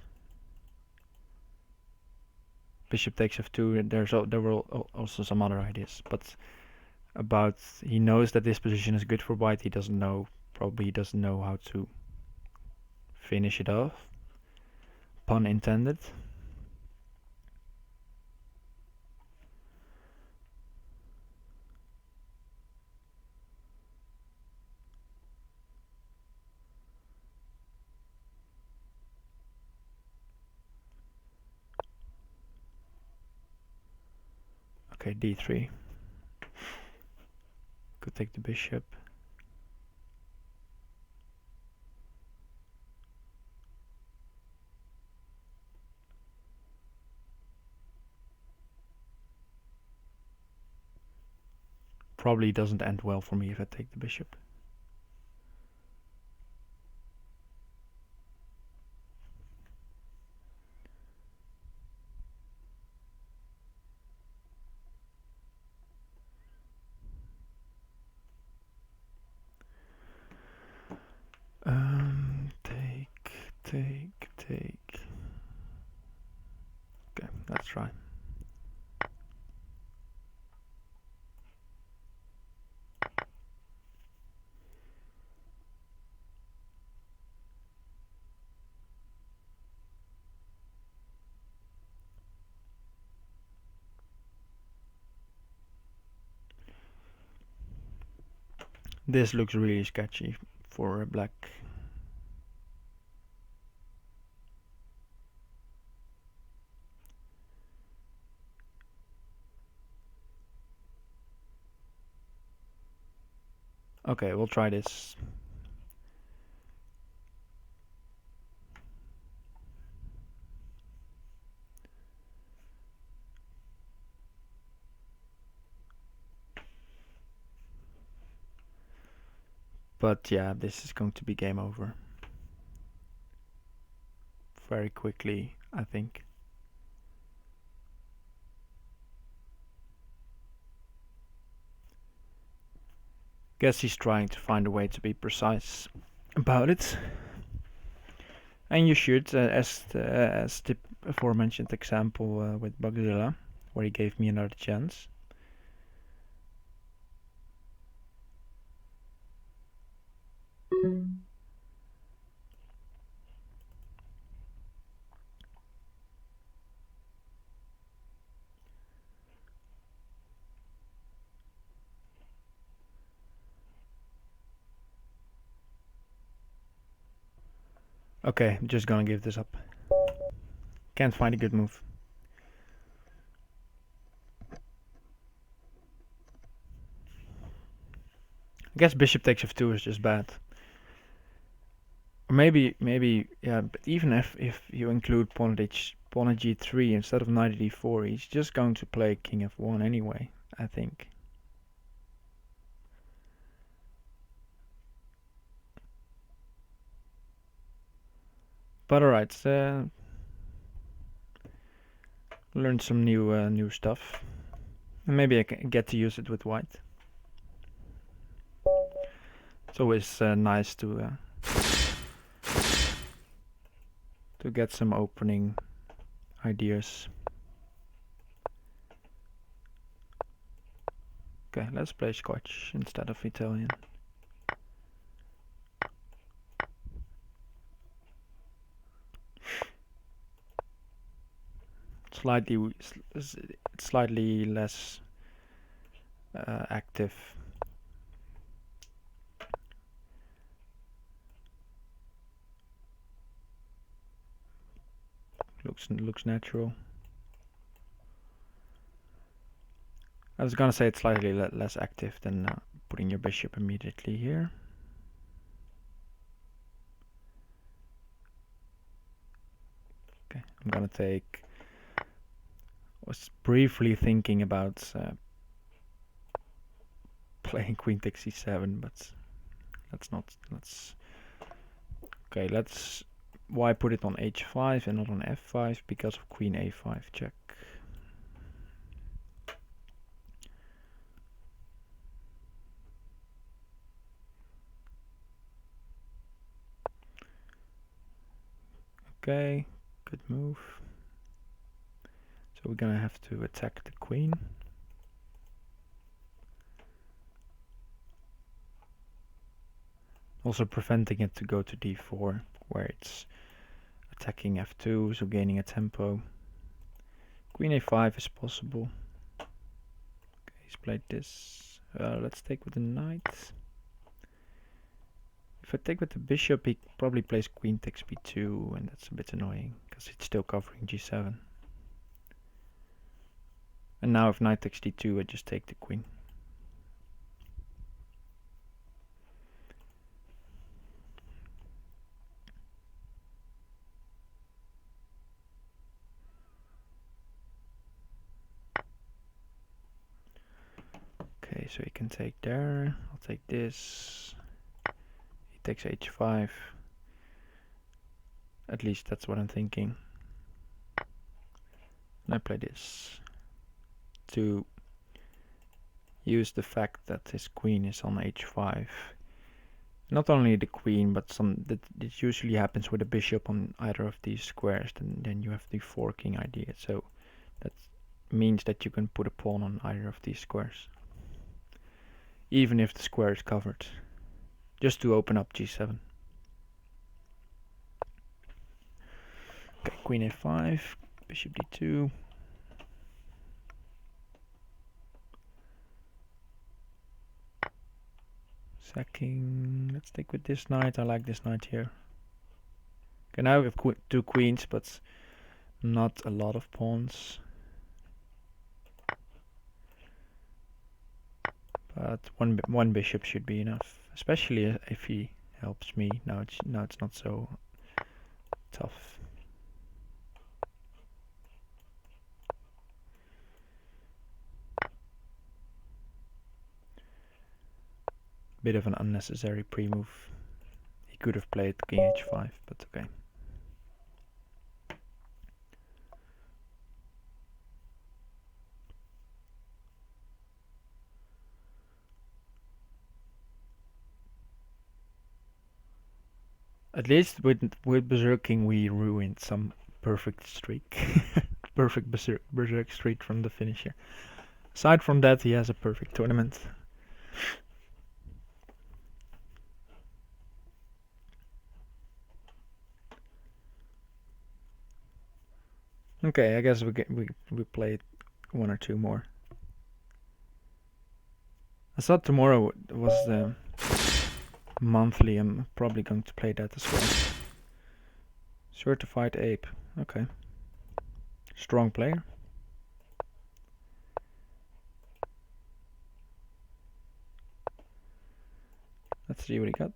bishop takes f2. And there were also some other ideas, but about he knows that this position is good for white. He doesn't know. Probably he doesn't know how to finish it off. Pun intended. Okay, d3. Could take the bishop. Probably doesn't end well for me if I take the bishop. Take. Okay, let's try. This looks really sketchy for a black. Okay, we'll try this. But yeah, this is going to be game over. Very quickly, I think. Guess he's trying to find a way to be precise about it. And you should, as the aforementioned example with Bugzilla, where he gave me another chance. Okay, I'm just gonna give this up. Can't find a good move. I guess bishop takes f2 is just bad. Or maybe, yeah, but even if you include pawn at g3 instead of knight at d4, he's just going to play king f1 anyway, I think. But alright, learn some new stuff. And maybe I can get to use it with white. It's always nice to get some opening ideas. Okay, let's play Scotch instead of Italian. Slightly less active. Looks natural. I was gonna say it's slightly less active than putting your bishop immediately here. Okay, I'm gonna take. Was briefly thinking about playing queen takes c7, but let's. Okay, let's. Why put it on h5 and not on f5? Because of queen a5 check. Okay, good move. So we're gonna have to attack the queen. Also preventing it to go to d4, where it's attacking f2, so gaining a tempo. Queen a5 is possible. Okay, he's played this. Let's take with the knight. If I take with the bishop, he probably plays queen takes b2, and that's a bit annoying, because it's still covering g7. And now if knight takes d2, I just take the queen. Okay, so he can take there. I'll take this. He takes h5. At least that's what I'm thinking. And I play this to use the fact that his queen is on h5. Not only the queen, but that usually happens with a bishop on either of these squares. Then you have the forking idea. So that means that you can put a pawn on either of these squares, even if the square is covered, just to open up g7. Okay, queen a5, bishop d2. Sacking. Let's take with this knight. I like this knight here. Okay, now we have two queens, but not a lot of pawns. But one bishop should be enough, especially if he helps me. Now it's not so tough. Bit of an unnecessary pre-move. He could have played king h5, but okay. At least with Berserk King we ruined some perfect streak. Perfect Berserk streak from the finisher. Aside from that, he has a perfect tournament. Okay, I guess we played one or two more. I thought tomorrow was the monthly. I'm probably going to play that as well. Certified Ape. Okay. Strong player. Let's see what he got.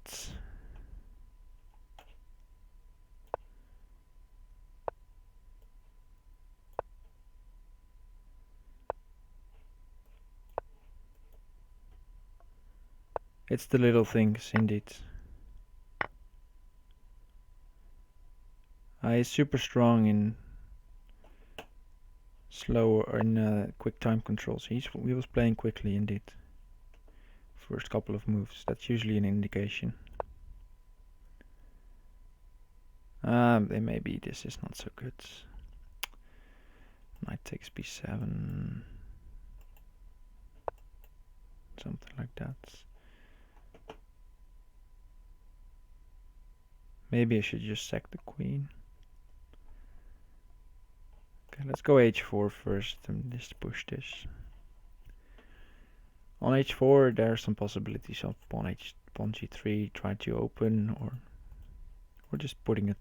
It's the little things, indeed. He's super strong in slow or in quick time controls. He was playing quickly, indeed. First couple of moves. That's usually an indication. Maybe this is not so good. Knight takes b7. Something like that. Maybe I should just sack the queen. Okay, let's go h4 first and just push this. On h4 there are some possibilities of pawn g3, try to open, or just putting it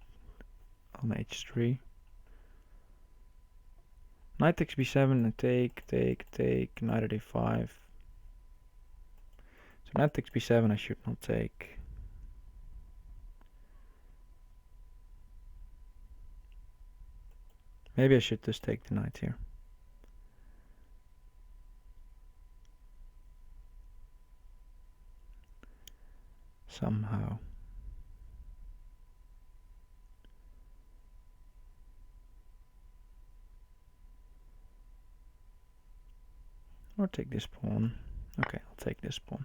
on h3. Knight takes b7 and take, knight at a5. So knight takes b7 I should not take. Maybe I should just take the knight here. Somehow. Or take this pawn. Okay, I'll take this pawn.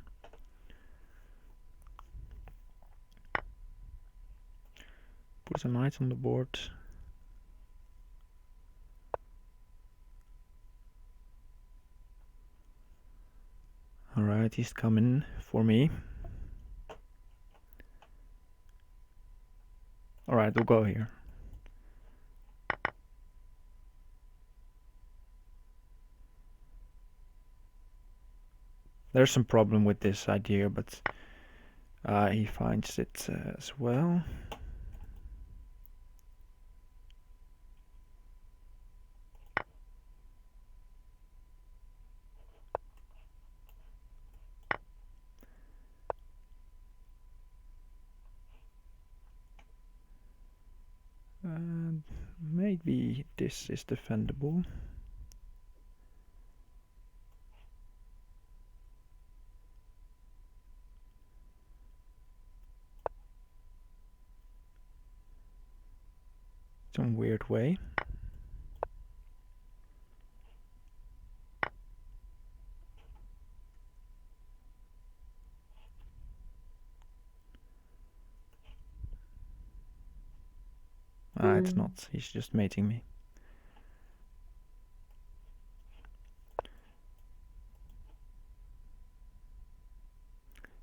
Put a knight on the board. Alright, he's coming for me. Alright, we'll go here. There's some problem with this idea, but he finds it as well. Maybe this is defendable. Some weird way. It's not. He's just mating me.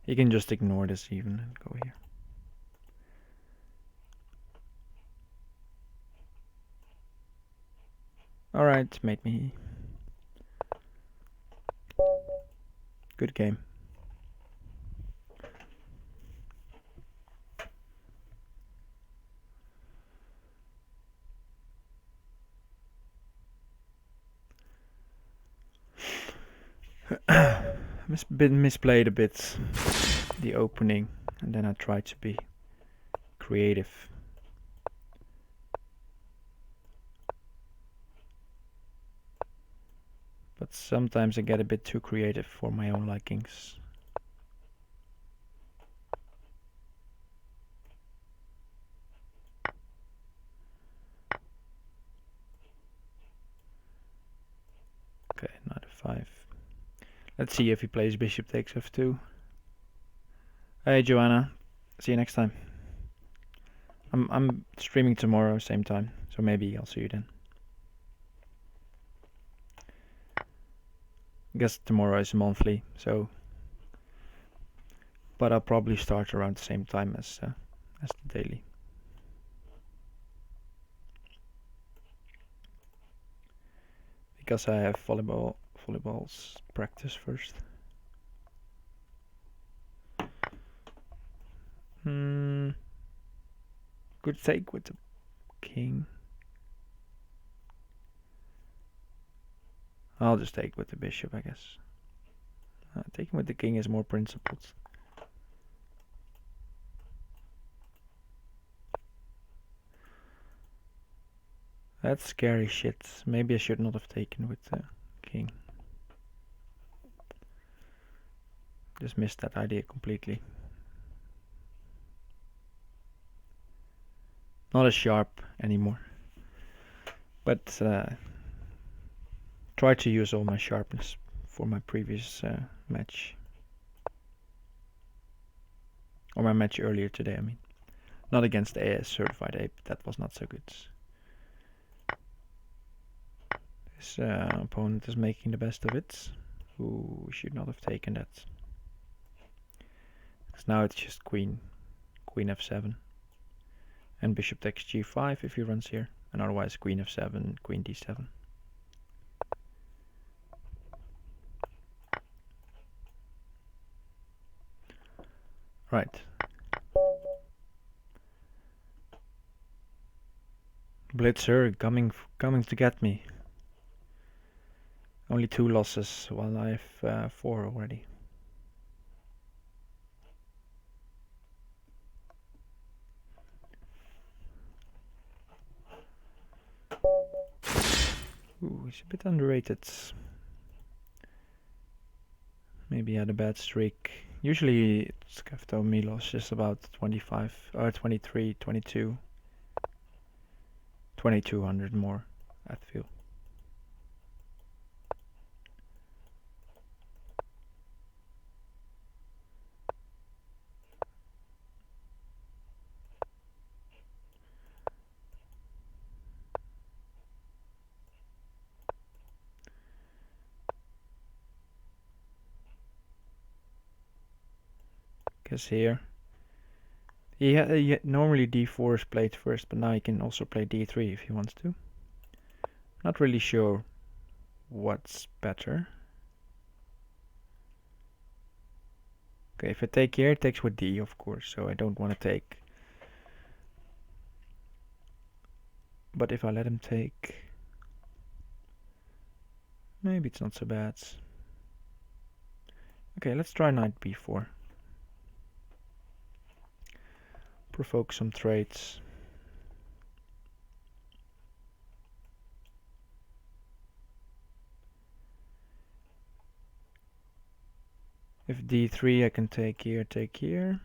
You can just ignore this even and go here. Alright, mate me. Good game. misplayed a bit the opening, and then I tried to be creative. But sometimes I get a bit too creative for my own likings. Okay, knight f5. Let's see if he plays bishop takes f2. Hey Joanna, see you next time. I'm streaming tomorrow, same time, so maybe I'll see you then. I guess tomorrow is monthly, so, but I'll probably start around the same time as the daily. Because I have volleyball's practice first. Good take with the king. I'll just take with the bishop, I guess. Taking with the king is more principled. That's scary shit. Maybe I should not have taken with the king. Just missed that idea completely. Not as sharp anymore. But try to use all my sharpness for my previous match. Or my match earlier today, I mean. Not against a certified ape, that was not so good. This opponent is making the best of it. Ooh, we should not have taken that. Because now it's just queen f7. And bishop takes g5 if he runs here. And otherwise queen f7, queen d7. Right. Blitzer coming to get me. Only 2 losses while I have 4 already. Ooh, he's a bit underrated. Maybe he had a bad streak. Usually Skefto Milos is about 25 or 23, 22. 2200 more, I feel. Guess here. He normally d4 is played first, but now he can also play d3 if he wants to. Not really sure what's better. Okay, if I take here, it takes with d, of course, so I don't want to take. But if I let him take, maybe it's not so bad. Okay, let's try knight b4. Provoke some trades. If d3, I can take here, take here.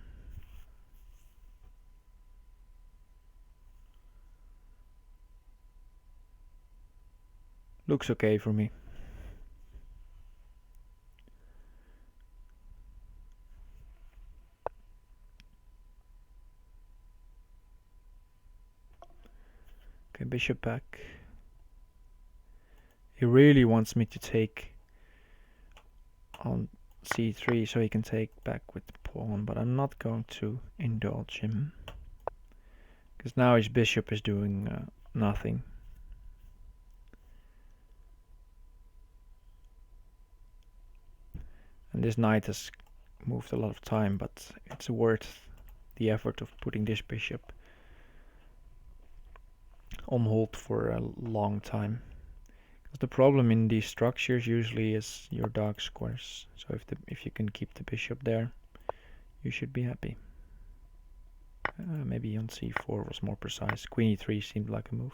Looks okay for me. Okay, bishop back. He really wants me to take on c3 so he can take back with the pawn, but I'm not going to indulge him. Because now his bishop is doing nothing. And this knight has moved a lot of time, but it's worth the effort of putting this bishop on hold for a long time. The problem in these structures usually is your dark squares. So if you can keep the bishop there, you should be happy. Maybe on c4 was more precise. Queen e3 seemed like a move.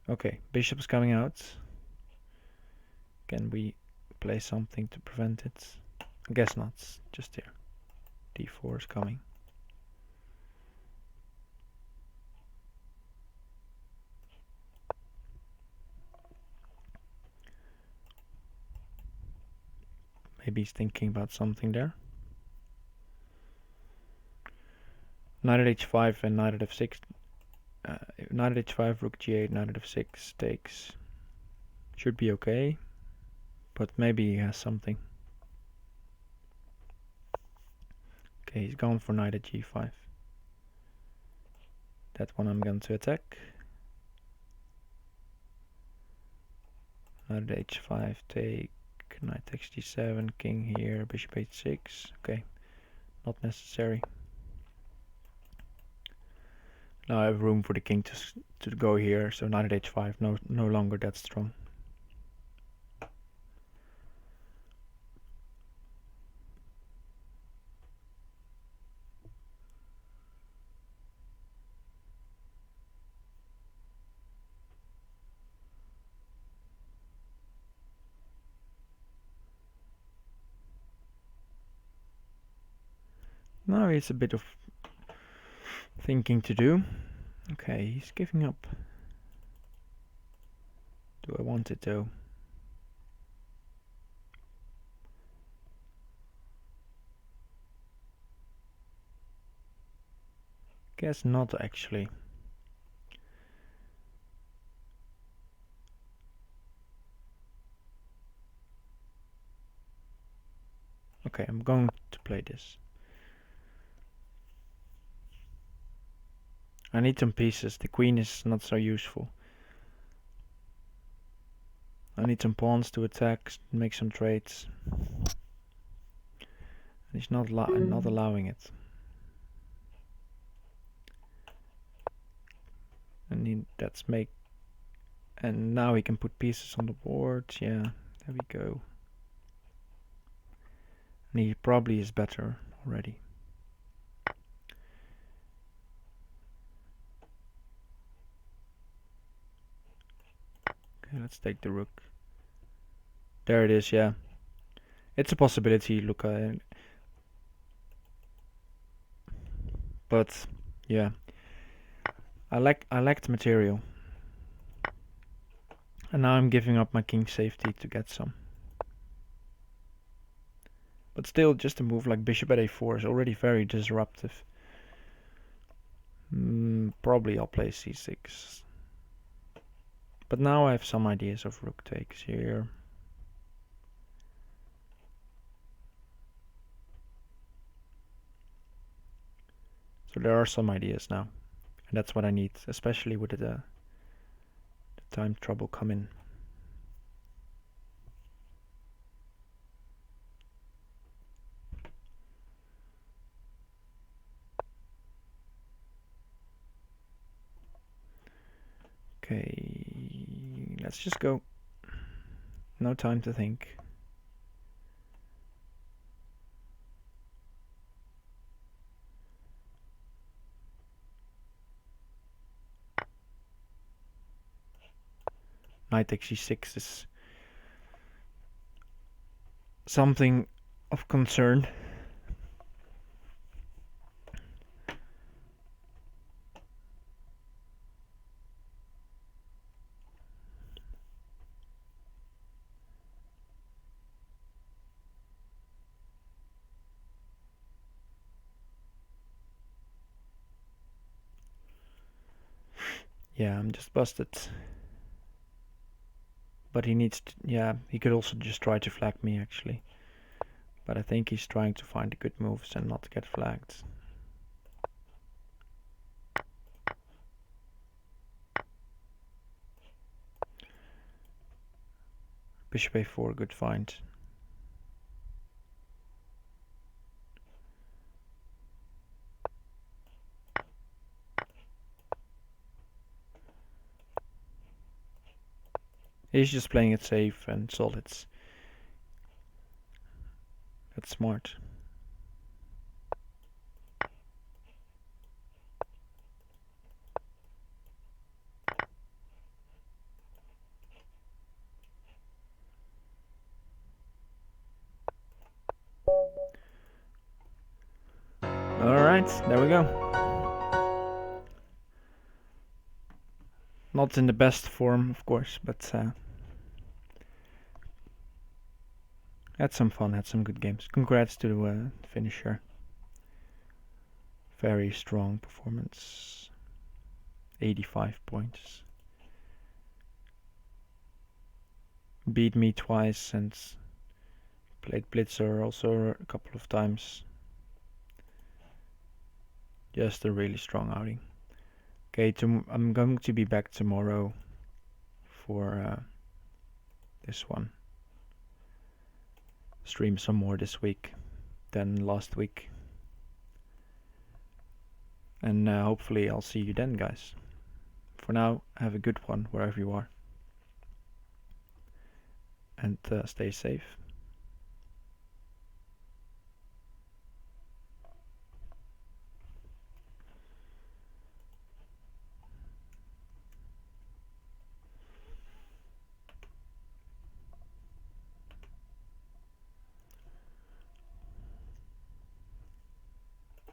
Okay, bishop's coming out. Can we play something to prevent it? I guess not. Just here. d4 is coming. Maybe he's thinking about something there. Knight at h5 and knight at f6. Knight at h5, rook g8, knight at f6 takes. Should be okay. But maybe he has something. Okay, he's gone for knight at g5. That one I'm going to attack. Knight at h5 take. Knight takes g7, king here, bishop h6. Okay, not necessary. Now I have room for the king to go here, so knight at h5 no longer that strong. Now it's a bit of thinking to do. Okay, he's giving up. Do I want it though? Guess not actually. Okay, I'm going to play this. I need some pieces. The queen is not so useful. I need some pawns to attack, make some trades. And he's not allowing it. And and now he can put pieces on the board. Yeah, there we go. And he probably is better already. Okay, let's take the rook. There it is, yeah. It's a possibility, look at it. But yeah. I lacked material. And now I'm giving up my king's safety to get some. But still, just a move like bishop at a4 is already very disruptive. Probably I'll play c6. But now I have some ideas of rook takes here. So there are some ideas now. And that's what I need, especially with the time trouble coming. Okay, let's just go. No time to think. Knight takes c6 is something of concern. Yeah, I'm just busted. But he needs to, yeah, he could also just try to flag me actually. But I think he's trying to find the good moves and not get flagged. Bishop a4, good find. He's just playing it safe and solids. That's smart. Alright, there we go. Not in the best form, of course, but had some fun, had some good games. Congrats to the finisher. Very strong performance. 85 points. Beat me twice and played Blitzer also a couple of times. Just a really strong outing. Okay, I'm going to be back tomorrow for this one. Stream some more this week than last week. And hopefully I'll see you then, guys. For now, have a good one wherever you are. And stay safe.